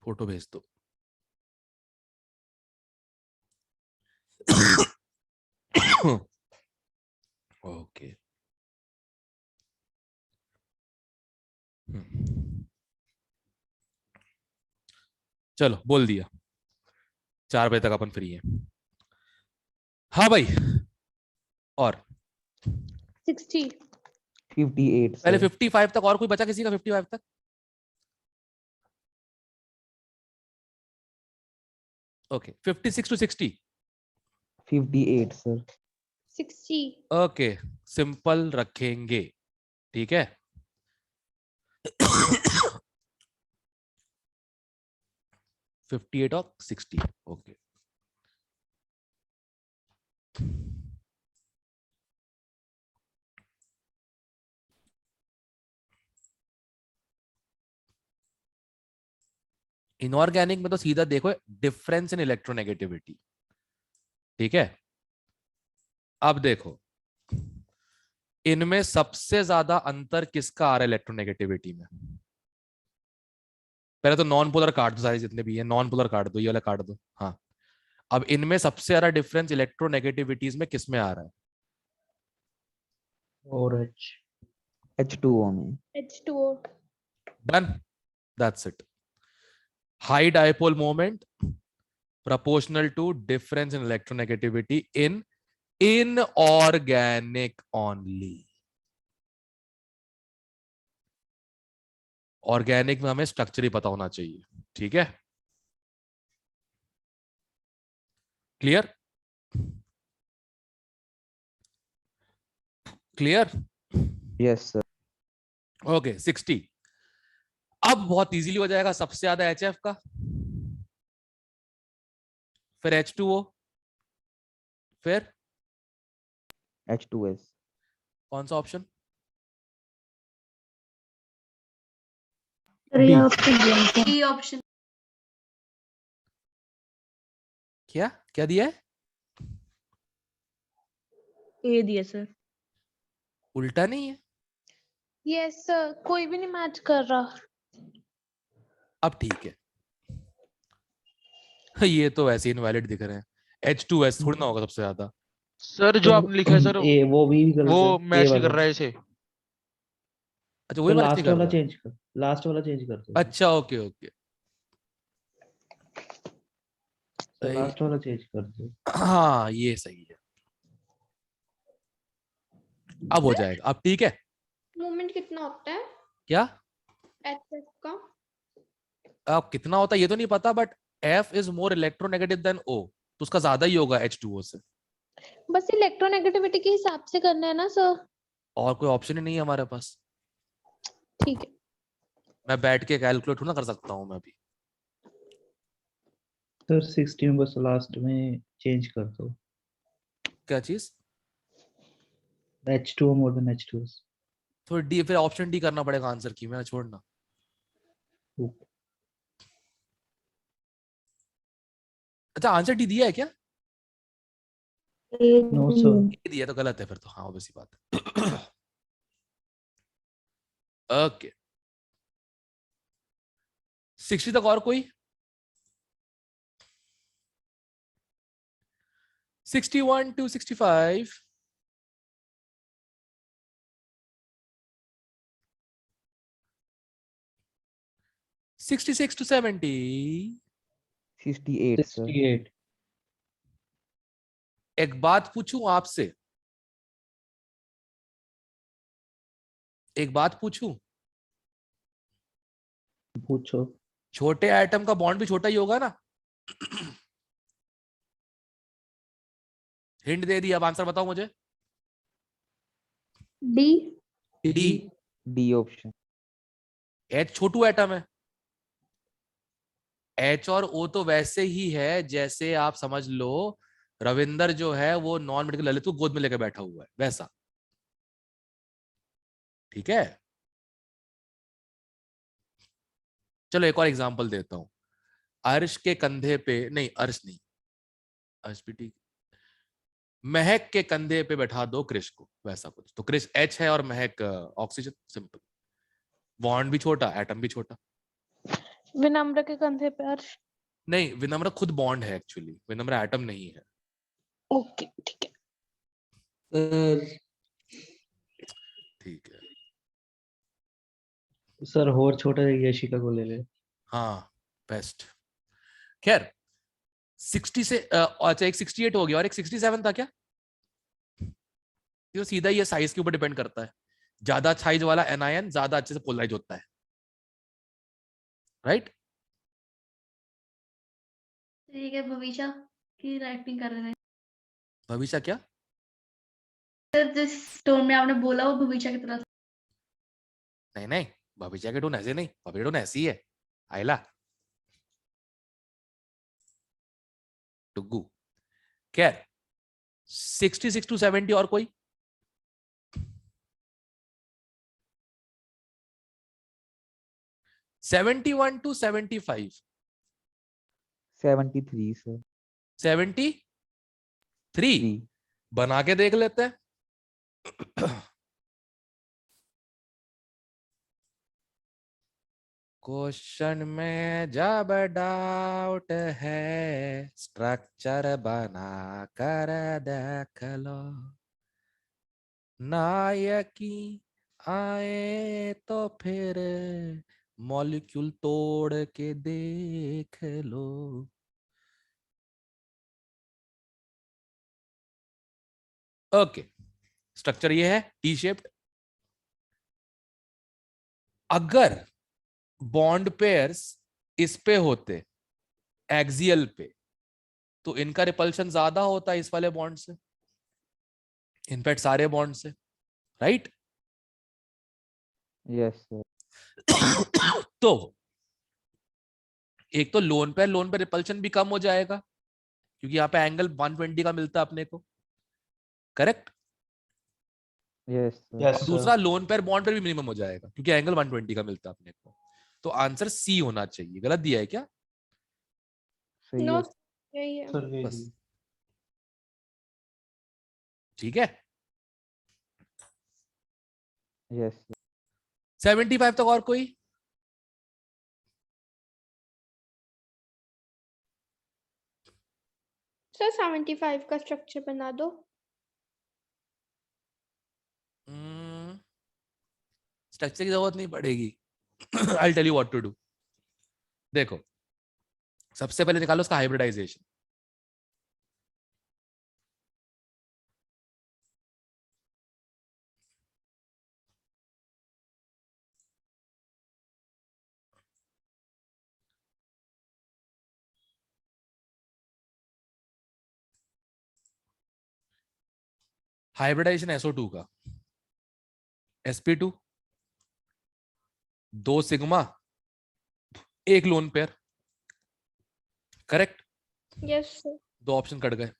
Photo भेज दो। ओके चलो, बोल दिया। 4 बजे तक अपन फ्री है। हाँ भाई, और 60 58 पहले सर 55 तक और कोई बचा किसी का? 55 तक? Okay, 56 to 60। 58 sir 60। Okay, simple रखेंगे, ठीक है। 58 और 60। ओके, इनऑर्गेनिक में तो सीधा देखो डिफरेंस इन इलेक्ट्रोनेगेटिविटी, ठीक है। अब देखो, इनमें सबसे ज्यादा अंतर किसका आ रहा है इलेक्ट्रोनेगेटिविटी में? पहले तो नॉन पोलर काट दो, सारे जितने भी है नॉन पोलर काट दो, ये वाला काट दो। हाँ, अब इनमें सबसे ज्यादा डिफरेंस इलेक्ट्रोनेगेटिविटीज में किसमें आ रहा है? और एच H2O में H2O। Done, that's it. High dipole moment proportional to difference in electronegativity in inorganic only. Organic में हमें स्ट्रक्चर ही पता होना चाहिए, ठीक है? Clear? Clear? Yes sir. Okay 60। अब बहुत इजीली हो जाएगा, सबसे ज्यादा HF का, फिर H2O, फिर H2S। कौन सा ऑप्शन? सर ये ऑप्शन दिया है। D option. क्या क्या दिया है? ए दिया सर। उल्टा नहीं है? यस सर, कोई भी नहीं मैच कर रहा। अब ठीक है। ये तो वैसे इनवैलिड दिख रहे हैं। H2S थोड़ी ना होगा सबसे ज्यादा। सर जो आपने लिखा है सर ए वो भी गलत वो है, मैच ए नहीं कर वाला। रहा है इसे। अच्छा वही तो मैच नहीं लास्ट कर वाला रहा। चेंज कर, लास्ट वाला चेंज कर दो। अच्छा ओके ओके तो सही। लास्ट वाला चेंज कर दो। हाँ ये सही है, अब हो जाएगा, अब ठीक है। मूवमेंट कितना होता है क्या एचएफ का? अब कितना होता है ये तो नहीं पता, but F is more electronegative than O, तो उसका ज्यादा ही होगा H2O से। बस इलेक्ट्रोनेगेटिविटी के हिसाब से करना है ना सर? और कोई ऑप्शन ही नहीं है हमारे पास। ठीक है। मैं बैठ के कैलकुलेट ना कर सकता हूँ मैं भी। सर 60 में बस लास्ट में चेंज कर दो। क्या चीज? H2O more than H2S। तो डी, फिर ऑप्शन डी करना पड़ेगा आंसर की, मैं छोड़ना। अच्छा आंसर डी दिया है क्या? No sir. ये दिया तो गलत है फिर तो, हाँ ऑब्वियसली बात है। ओके 60 तक और कोई? 61 to 65। 66 to 70। 68 सर। 68। एक बात पूछूं आपसे, एक बात पूछूं, पूछो। छोटे एटम का बॉन्ड भी छोटा ही होगा ना? हिंट दे दी, अब आंसर बताओ मुझे। D. D. D option. H छोटू एटम है। H और O तो वैसे ही है जैसे आप समझ लो रविंदर जो है वो नॉन मेडिकल ललित को गोद में लेकर बैठा हुआ है, वैसा। ठीक है, चलो एक और एग्जांपल देता हूं। अर्श के कंधे पे, नहीं अर्श नहीं, अर्श भी ठीक, महक के कंधे पे बैठा दो क्रिश को, वैसा कुछ। तो क्रिश H है और महक ऑक्सीजन, सिंपल। बॉन्ड भी छोटा, एटम भी छोटा। विनम्र के कंधे पे अर्श। नहीं विनम्र खुद बॉन्ड है एक्चुअली, विनम्र एटम नहीं है। ओके ठीक है। ठीक है सर और छोटा यशिका को ले ले। हाँ बेस्ट। खैर 60 से अच्छा एक 68 हो गया और एक 67 था क्या? ये तो सीधा ये साइज के ऊपर डिपेंड करता है। ज्यादा साइज वाला एनायन ज्यादा अच्छे से पोलराइज होता है, राइट? ठीक है, भविष्य की राइटिंग कर रहे हैं भविष्य क्या? सर, जिस टोन में आपने बोला वो भविष्य की तरफ। नहीं नहीं, भविष्य के टोन ऐसे नहीं, भविष्य टोन ऐसी है आयला टुग्गू। खैर 66 to 70 और कोई? $71 to $75। 73 सर। 73 बना के देख लेते हैं। क्वेश्चन में जब डाउट है स्ट्रक्चर बना कर देख लो, नायकी आए तो फिर मॉलिक्यूल तोड़ के देख लो। ओके, स्ट्रक्चर ये है टी शेप्ड। अगर बॉन्ड पेयर्स इस पे होते एक्सियल पे, तो इनका रिपल्शन ज्यादा होता है इस वाले बॉन्ड से, इनफैक्ट सारे बॉन्ड से, राइट? Yes sir. तो एक तो लोन पे रिपल्शन भी कम हो जाएगा, क्योंकि यहाँ पे एंगल 120 का मिलता है अपने को, करेक्ट? Yes sir. यस और दूसरा लोन पेयर बॉन्ड पर भी मिनिमम हो जाएगा, क्योंकि एंगल 120 का मिलता है अपने को। तो आंसर सी होना चाहिए। गलत दिया है क्या? सही नो है। यही है। सर बस, ठीक है। यस 75 तक और कोई? सर 75 का स्ट्रक्चर बना दो। स्ट्रक्चर की जरूरत नहीं पड़ेगी। I tell you what to do. देखो, सबसे पहले निकालो उसका हाइब्रिडाइजेशन। हाइब्रिडाइजेशन SO2 का, sp2, 2 sigma, 1 lone pair, correct? Yes sir. 2 option cut गए।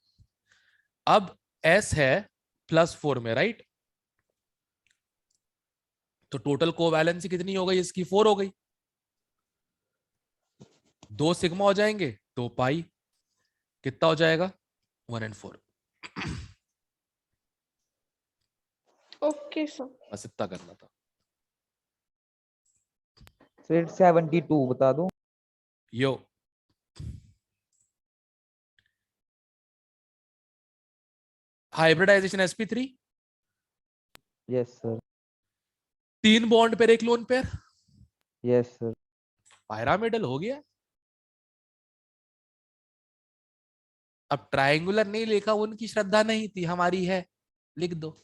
अब S है +4 में, राइट? तो टोटल कोवैलेंसी कितनी हो गई इसकी? 4 हो गई। 2 सिग्मा हो जाएंगे, 2 पाई, कितना हो जाएगा? 1 and 4। Okay sir. बस इतना करना था। फिर 72 बता दो। Yo, hybridisation sp3, yes sir. 3 bond pair 1 lone pair, yes sir. Pyramidal हो गया। अब ट्रायंगुलर नहीं लिखा, उनकी श्रद्धा नहीं थी, हमारी है, लिख दो।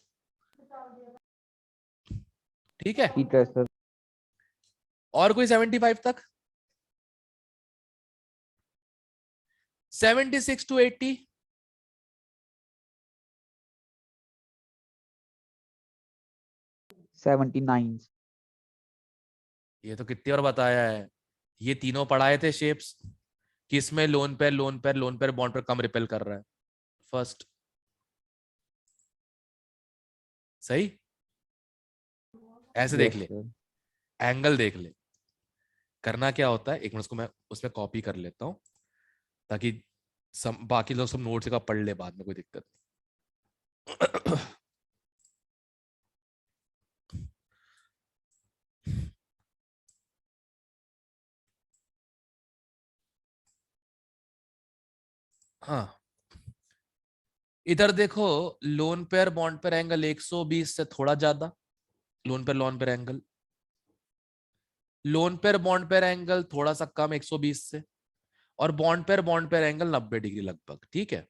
ठीक है। ठीक है सर। और कोई 75 तक? 76 to 80, $79। ये तो कितनी और बताया है। ये तीनों पढ़ाए थे शेप्स, किसमें lone pair lone pair lone pair bond पर कम रिपेल कर रहा है। फर्स्ट, सही? ऐसे देख यस ले, सर। एंगल देख ले। करना क्या होता है, एक मिनट, उसको मैं उसमें कॉपी कर लेता हूं, ताकि बाकी लोग सब नोट्स का पढ़ ले बाद में, कोई दिक्कत नहीं। हाँ, इधर देखो, lone pair bond pair angle 120 से थोड़ा ज्यादा, lone pair angle, lone pair bond pair angle थोड़ा सा कम 120 से, और बॉन्ड पेयर एंगल 90 डिग्री लगभग। ठीक है,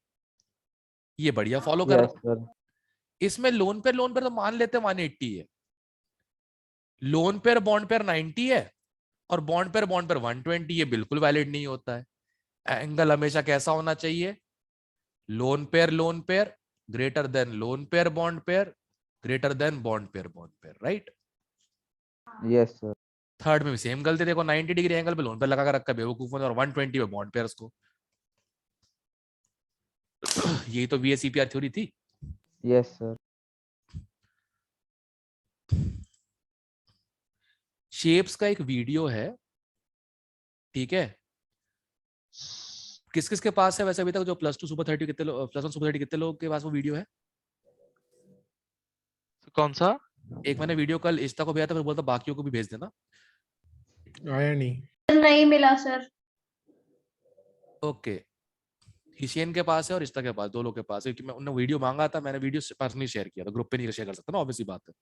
ये बढ़िया फॉलो कर यस रहा सर। है। इसमें लोन पेयर तो मान लेते 180 है, लोन पेयर बॉन्ड पेयर 90 है, और बॉन्ड पेयर 120, ये बिल्कुल वैलिड नहीं होता है। एंगल हमेशा कैसा होना चाहिए? Lone pair greater than lone pair bond pair greater than bond pair, right? Yes sir. Third में भी सेम गलती देखो, 90 डिग्री एंगल पे लोन पेयर लगा कर रखा है बेवकूफों ने, और 120 पे बॉन्ड पेयर्स को। यही तो VSEPR थ्योरी थी। Yes sir. शेप्स का एक वीडियो है, ठीक है? किस किस के पास है वैसे अभी तक, जो +2 सुपर 30 कितने लोग, +1 सुपर 30 कितने लोगों के पास वो वीडियो है? कौन सा? एक मैंने वीडियो कल इस्ता को भेजा था, फिर बोलता बाकियों को भी भेज देना। आया नहीं। नहीं मिला सर। ओके, हिशेन के पास है और इस्ता के पास, दो लोग के पास है, क्योंकि मैं उन्होंने वीडियो मांगा था, मैंने वीडियो पर्सनली शेयर किया था, ग्रुप पे नहीं शेयर कर सकता ना, ऑब्वियसली बात है।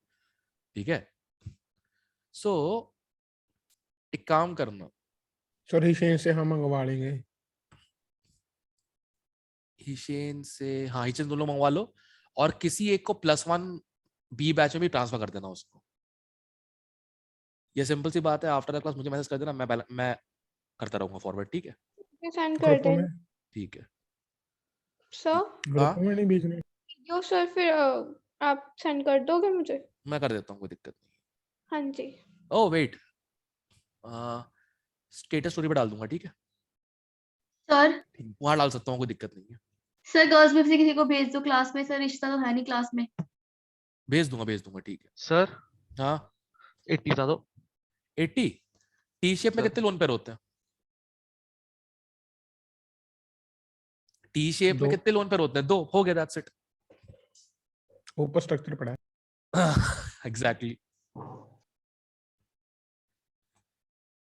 ठीक है, सो एक काम करना, सर हिशेन से हम मंगवा लेंगे। हिशेन से, हाँ हिशेन दोनों मंगवा लो, और किसी एक को +1 बी बैच में भी ट्रांसफर कर देना उसको। ये सिंपल सी बात है, आफ्टर द क्लास मुझे मैसेज कर देना, मैं करता रहूंगा फॉरवर्ड, ठीक है? सेंड कर ग्रुप दें में, ठीक है। सर। हाँ ग्रुप में नहीं भेजने। यो सर फिर आप सेंड कर दोगे मुझे? मैं कर देता हूँ, कोई दिक्कत नहीं। हाँ जी। ओह वेट, स्टेटस स्टोरी पे डाल दूंगा, ठीक है? सर वहां डाल सकता हूँ, कोई दिक्कत नहीं है। सर गर्ल्स में से किसी को भेज दो क्लास में, सर रिश्ता तो है नहीं क्लास में। भेज दूंगा, ठीक है। सर हाँ 80 बता दो। 80 टी शेप में सर। कितने लोन पेयर होते हैं? टी शेप में 2 कितने लोन पेयर होते हैं? 2, हो गया, दैट्स इट। ऊपर स्ट्रक्चर पड़ा है। एग्जैक्टली।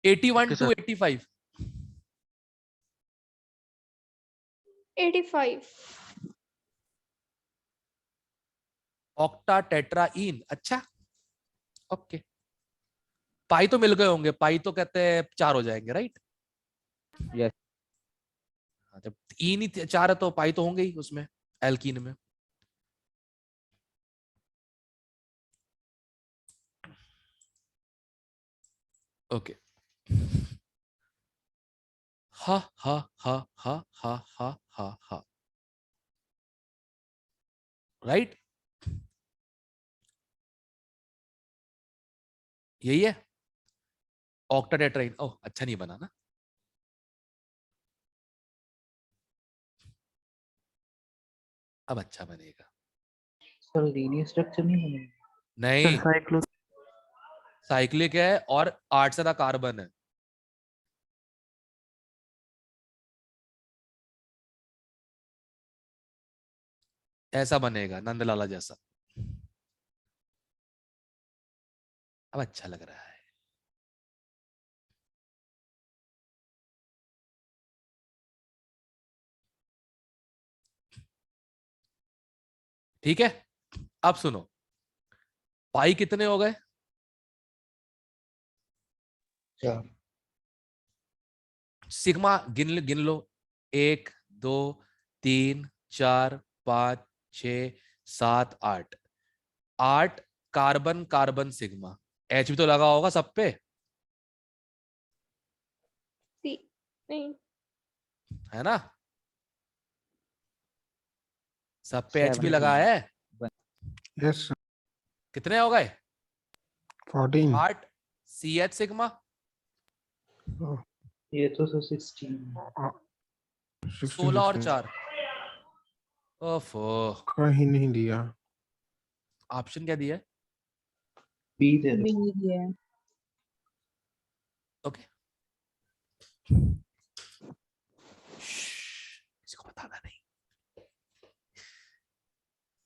81 Okay, to sir. 85। 85। ऑक्टा टेट्राइन, अच्छा ओके। पाई तो मिल गए होंगे, पाई तो कहते हैं 4 हो जाएंगे, राइट? यस। जब इन ही 4 है तो पाई तो होंगे ही उसमें, एल्कीन में। ओके। हा हा हा हा हा हा हा हा, राइट? यही है ऑक्टाटेट्राइन। ओह अच्छा नहीं बना ना, अब अच्छा बनेगा। सर लीनियर स्ट्रक्चर नहीं बनेगा। नहीं, साइक्लो साइक्लिक है और 8 से ज्यादा कार्बन है। ऐसा बनेगा नंदलाला जैसा। अब अच्छा लग रहा है। ठीक है, अब सुनो, पाई कितने हो गए? 4। सिग्मा गिन लो, 1 2 3 4 5 6 7 8। 8 कार्बन कार्बन सिग्मा। एच भी तो लगा होगा सब पे, नहीं है ना? सब पे एच भी 17 लगा है। यस कितने हो गए? 14। 8 सी एच सिग्मा। ये तो सर 16। 16 और 4। ओफो, कहीं नहीं दिया। ऑप्शन क्या दिया है? बी दे दो। ओके, किसी को बताना नहीं।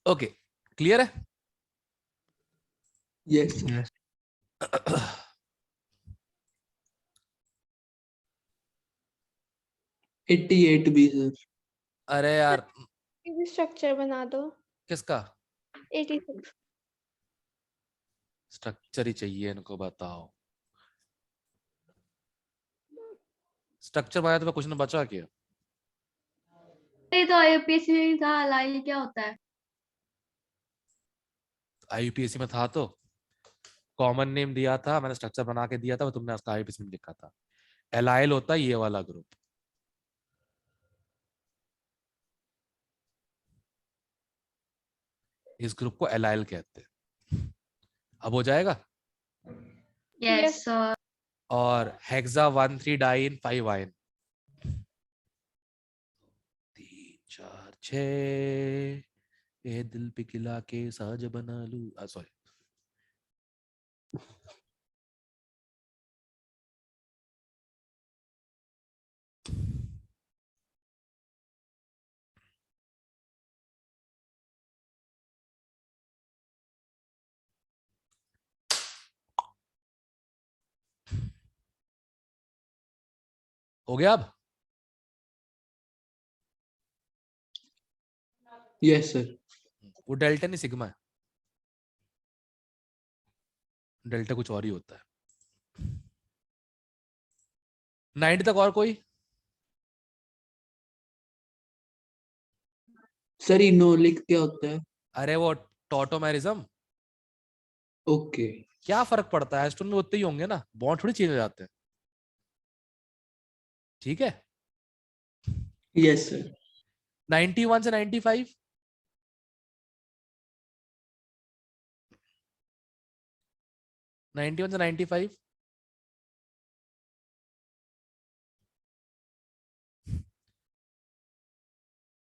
ओके, क्लियर है? Yes yes. Eight B sir. अरे यार, स्ट्रक्चर बना दो। किसका 86। स्ट्रक्चर ही चाहिए इनको? बताओ, स्ट्रक्चर बनाया तो मैं कुछ ना बचा क्या? ये तो आईयूपीएसी में था, अलाई क्या होता है? आईयूपीएससी में था तो कॉमन नेम दिया था, मैंने स्ट्रक्चर बना के दिया था, वो तुमने उसका आईयूपीएससी में लिखा था। एलाइल होता है ये वाला ग्रुप। इस ग्रुप को एलाइल कहते हैं। अब हो जाएगा। Yes sir. और हेक्सा 1,3 डाइन 5 आयन। 3 4 6 ए दिल पिघला के साज बना लू, सॉरी। हो गया अब? Yes sir. वो डेल्टा नहीं सिग्मा है, डेल्टा कुछ और ही होता है। 90 तक और कोई? सर इनोलिक क्या होता है? अरे वो टॉटोमेरिज्म, ओके क्या फर्क पड़ता है, एस्टोन में उतने ही होंगे ना, बॉन्ड थोड़ी चेंज हो जाते हैं। ठीक है। यस सर 91 से 95, नाइनटी वन से 95,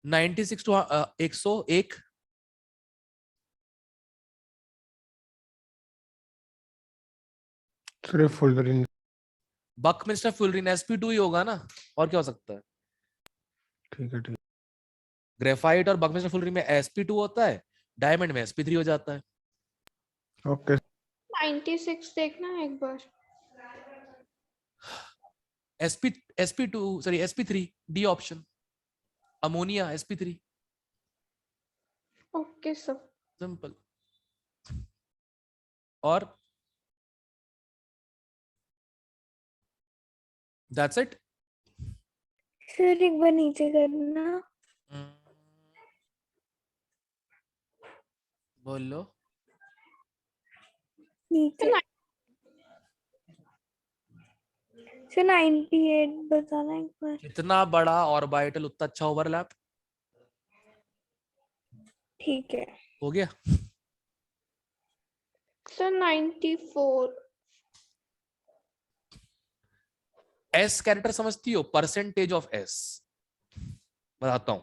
नाइनटी सिक्स टू 101, सिर्फ फुलरिन। बकमिस्टर फुलरिन sp2 ही होगा ना, और क्या हो सकता है? ठीक है ठीक। ग्रेफाइट और बकमिस्टर फुलरिन में sp2 होता है, डायमंड में sp3 हो जाता है। ओके 96 देखना एक बार। sp2 sorry sp3 D option, ammonia sp3, okay sir. Simple. और दैट्स इट। सर एक बार नीचे करना। बोलो। नीचे सर 98 बताना एक बार। जितना बड़ा ऑर्बिटल उतना अच्छा ओवरलैप। ठीक है हो गया। सर 94। एस कैरेक्टर समझती हो, परसेंटेज ऑफ एस, बताता हूं।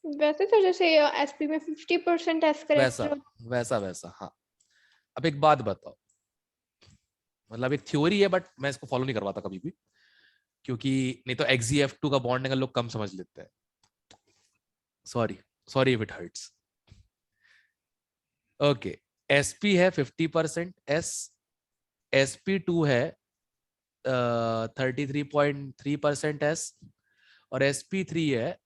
वैसे तो जैसे एसपी में 50% एस वैसा करेक्टर। वैसा वैसा हाँ। अब एक बात बताओ, मतलब एक थ्योरी है बट मैं इसको फॉलो नहीं करवाता कभी भी, क्योंकि नहीं तो XeF2 का बॉन्ड एंगल लोग कम समझ लेते हैं। Sorry sorry if it hurts. Okay, sp है 50% s, sp2 है 33.3% s, और sp3 है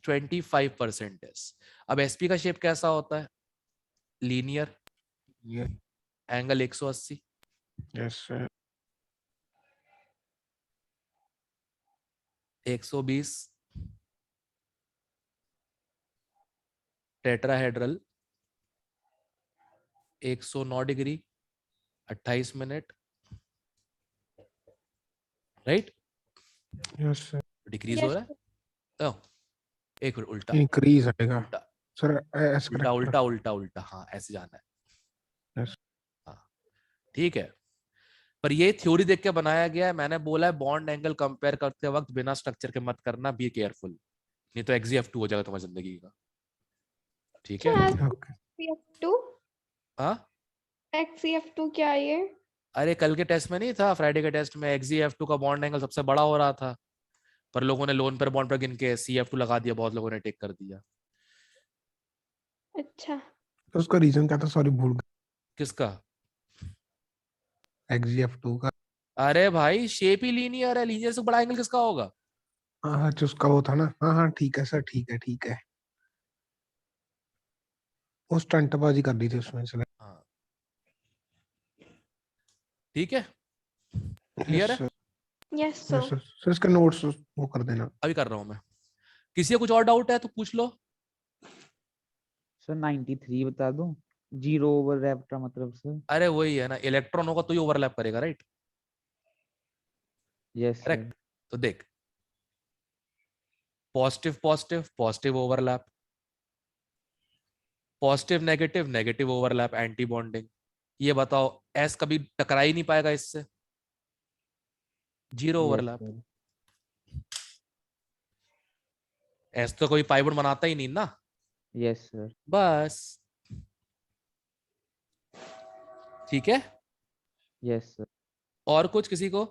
25% s। अब sp का शेप कैसा होता है? लीनियर, ये angle 180, yes sir 120, tetrahedral 109 degree 28 minute, right? Yes sir decrease हो रहा है। ओह, एक मिनट, उल्टा इंक्रीज आएगा उल्टा सर एस उल्टा करेक्टर। उल्टा उल्टा उल्टा, हाँ ऐसे जाना है। यस हाँ ठीक है, पर ये थ्योरी देख के बनाया गया है। मैंने बोला है बॉन्ड एंगल कंपेयर करते वक्त बिना स्ट्रक्चर के मत करना, बी केयरफुल, नहीं तो XeF2 हो जाएगा तुम्हारी जिंदगी का। ठीक है। ओके XeF2 हाँ XeF2 क्या है ये? अरे कल के टेस्ट में नहीं था, फ्राइडे के टेस्ट में XeF2 का बॉन्ड एंगल सबसे बड़ा हो रहा था, पर लोगों ने लोन पर बॉन्ड पर गिन के CF2 लगा दिया, बहुत लोगों ने टेक कर दिया। अच्छा तो उसका रीजन क्या था? सॉरी भूल गया। किसका? XeF2 का। अरे भाई शेप ही लीनियर है, लीनियर से बड़ा एंगल किसका होगा? हाँ हाँ जो उसका वो था ना। हाँ हाँ ठीक है सर ठीक है ठीक है। वो स्टंटबाजी कर दी थी उसमें से। हाँ ठीक है, यस क्लियर है? Sir yes yes sir. Sir sir इसका नोट्स वो कर देना। अभी कर रहा हूं मैं। किसी का कुछ और डाउट है तो पूछ लो। सर 93 बता दूं, जीरो ओवरलैप का मतलब सर। अरे वही है ना, इलेक्ट्रॉन होगा तो ही ओवरलैप करेगा, राइट? Yes sir correct. तो देख, positive positive positive overlap, positive negative negative overlap, anti bonding. ये बताओ एस कभी टकरा ही नहीं पाएगा इससे, zero yes overlap. Sir S तो कोई पाई बॉन्ड बनाता ही नहीं ना, यस सर बस। ठीक है, यस सर। और कुछ किसी को?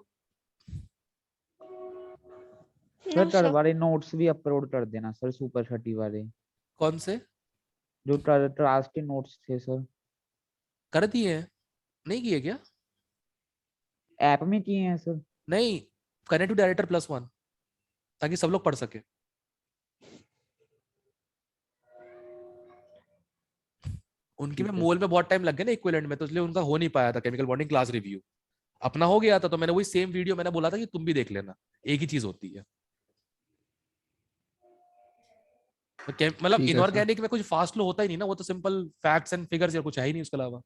सर नो टर सर। वाले नोट्स भी अपलोड कर देना सर, सुपर 30 वाले कौन से? जो ट्रास्ट के नोट्स थे सर। कर दिए हैं? नहीं किए क्या? ऐप में किए हैं सर। नहीं, कनेक्ट टू डायरेक्टर +1, ताकि सब लोग पढ़ सके। उनके में ठीक है। मोल में बहुत टाइम लग गया ना इक्विवेलेंट में, तो इसलिए उनका हो नहीं पाया था केमिकल बॉन्डिंग क्लास रिव्यू। अपना हो गया था, तो मैंने वही सेम वीडियो मैंने बोला था कि तुम भी देख लेना, एक ही चीज होती है। तो मतलब ठीक है सर। इनऑर्गेनिक में कुछ फास्ट लो होता ही नहीं ना, वो तो सिंपल फैक्ट्स एंड फिगर्स या कुछ है ही नहीं उसके अलावा।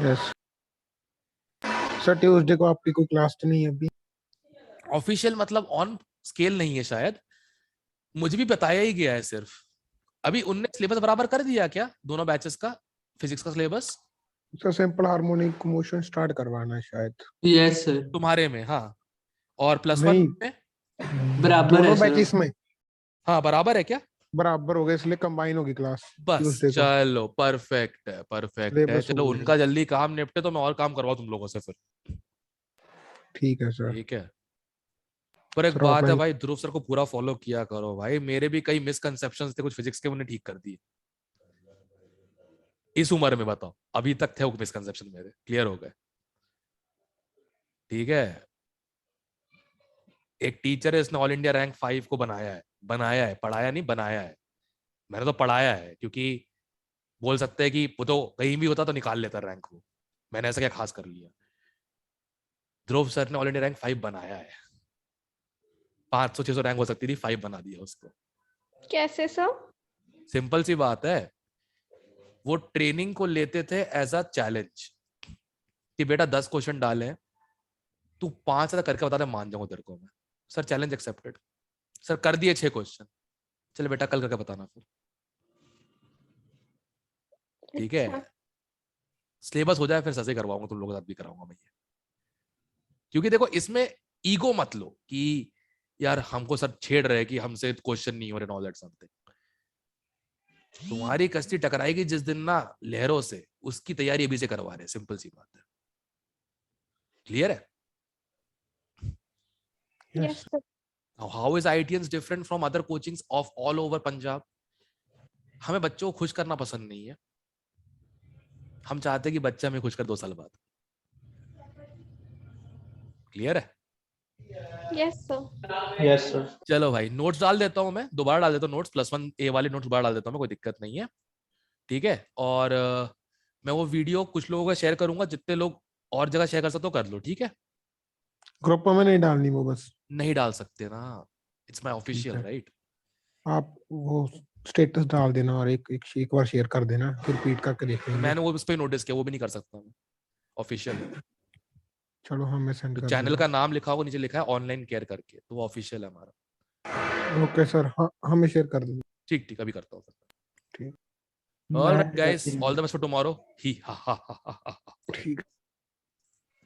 यस सर, ट्यूसडे को आपकी कोई क्लास तो नहीं है अभी? ऑफिशियल मतलब ऑन स्केल नहीं है शायद, मुझे भी बताया ही गया है सिर्फ। अभी उनने सिलेबस बराबर कर दिया क्या दोनों बैचेस का, फिजिक्स का syllabus? Sir simple harmonic motion start करवाना है शायद यस सर, तुम्हारे में? हाँ, और प्लस नहीं। 1 में? बराबर है दोनों सर। बैचेस में हाँ बराबर है क्या? बराबर हो गए, इसलिए कंबाइन होगी क्लास बस ट्यूसडे को। चलो, परफेक्ट है, परफेक्ट है। सिलेबस हो चलो गया है। उनका जल्दी काम निपटे तो मैं और काम करवाऊं तुम लोगों से फिर। ठीक है सर। ठीक है, पर एक सर बात है ऑफलाइन भाई, ध्रुव सर को पूरा फॉलो किया करो भाई। मेरे भी कई मिसकंसेप्शंस थे कुछ फिजिक्स के, उन्हें ठीक कर दिए इस उम्र में। बताओ, अभी तक थे वो मिसकंसेप्शन मेरे, क्लियर हो गए। ठीक है, एक टीचर है, इसने ऑल इंडिया रैंक 5 को बनाया है, पढ़ाया नहीं, बनाया है। मैंने तो पढ़ाया है, क्योंकि बोल सकते हैं कि वो तो कहीं भी होता तो निकाल लेता रैंक वो, मैंने ऐसा क्या खास कर लिया। ध्रुव सर ने ऑल इंडिया रैंक 5 बनाया है, 500-600 रैंक हो सकती थी, 5 बना दिया उसको। कैसे सर? सिंपल सी बात है, वो ट्रेनिंग को लेते थे एज अ चैलेंज कि बेटा 10 क्वेश्चन डाले हैं, तू 5 ऐसा करके बता दे, मान जाऊंगा तेरे को मैं। Sir challenge accepted. सर कर दिए 6 क्वेश्चन, चल बेटा कल करके बताना फिर। ठीक है, अच्छा। सिलेबस हो जाए फिर सजे करवाऊंगा, तुम लोगों के साथ भी कराऊंगा मैं ये। क्योंकि देखो इसमें ईगो मत लो कि यार हमको सर छेड़ रहे कि हमसे क्वेश्चन नहीं हो रहे, ऑल दैट समथिंग। तुम्हारी कश्ती टकराएगी जिस दिन ना लहरों से, उसकी तैयारी अभी से करवा रहे, सिंपल सी बात है। क्लियर है? Yes sir. How is IITians different from other coachings of all over Punjab? हमें बच्चों को खुश करना पसंद नहीं है, हम चाहते हैं कि बच्चा हमें खुश कर 2 साल बाद। क्लियर है? Yes sir. Yes sir. चलो भाई, नोट्स डाल देता हूं मैं, दोबारा डाल देता हूँ नोट्स, +1 A वाले नोट्स दोबारा डाल देता हूँ मैं, कोई दिक्कत नहीं है। ठीक है, और मैं वो वीडियो कुछ लोगों का शेयर करूंगा, जितने लोग और जगह शेयर कर सकते हो कर लो। ठीक है, ग्रुप में नहीं डालनी वो बस। नहीं डाल सकते ना, इट्स माय ठीक ऑफिशियल है, राइट। आप वो स्टेटस डाल देना और एक बार शेयर कर देना, फिर रिपीट करके देख लेंगे। मैंने वो उस पर नोटिस किया, वो भी नहीं कर सकता मैं, ऑफिशियल है। चलो हमें सेंड तो कर चैनल देना। का नाम लिखा होगा नीचे, लिखा है ऑनलाइन केयर करके, तो वो ऑफिशियल है हमारा। ओके सर, हाँ हमें शेयर कर देना। ठीक ठीक, अभी करता हूँ। ठीक। Alright guys, all the best for tomorrow. ही हा हा हा हा। ठीक।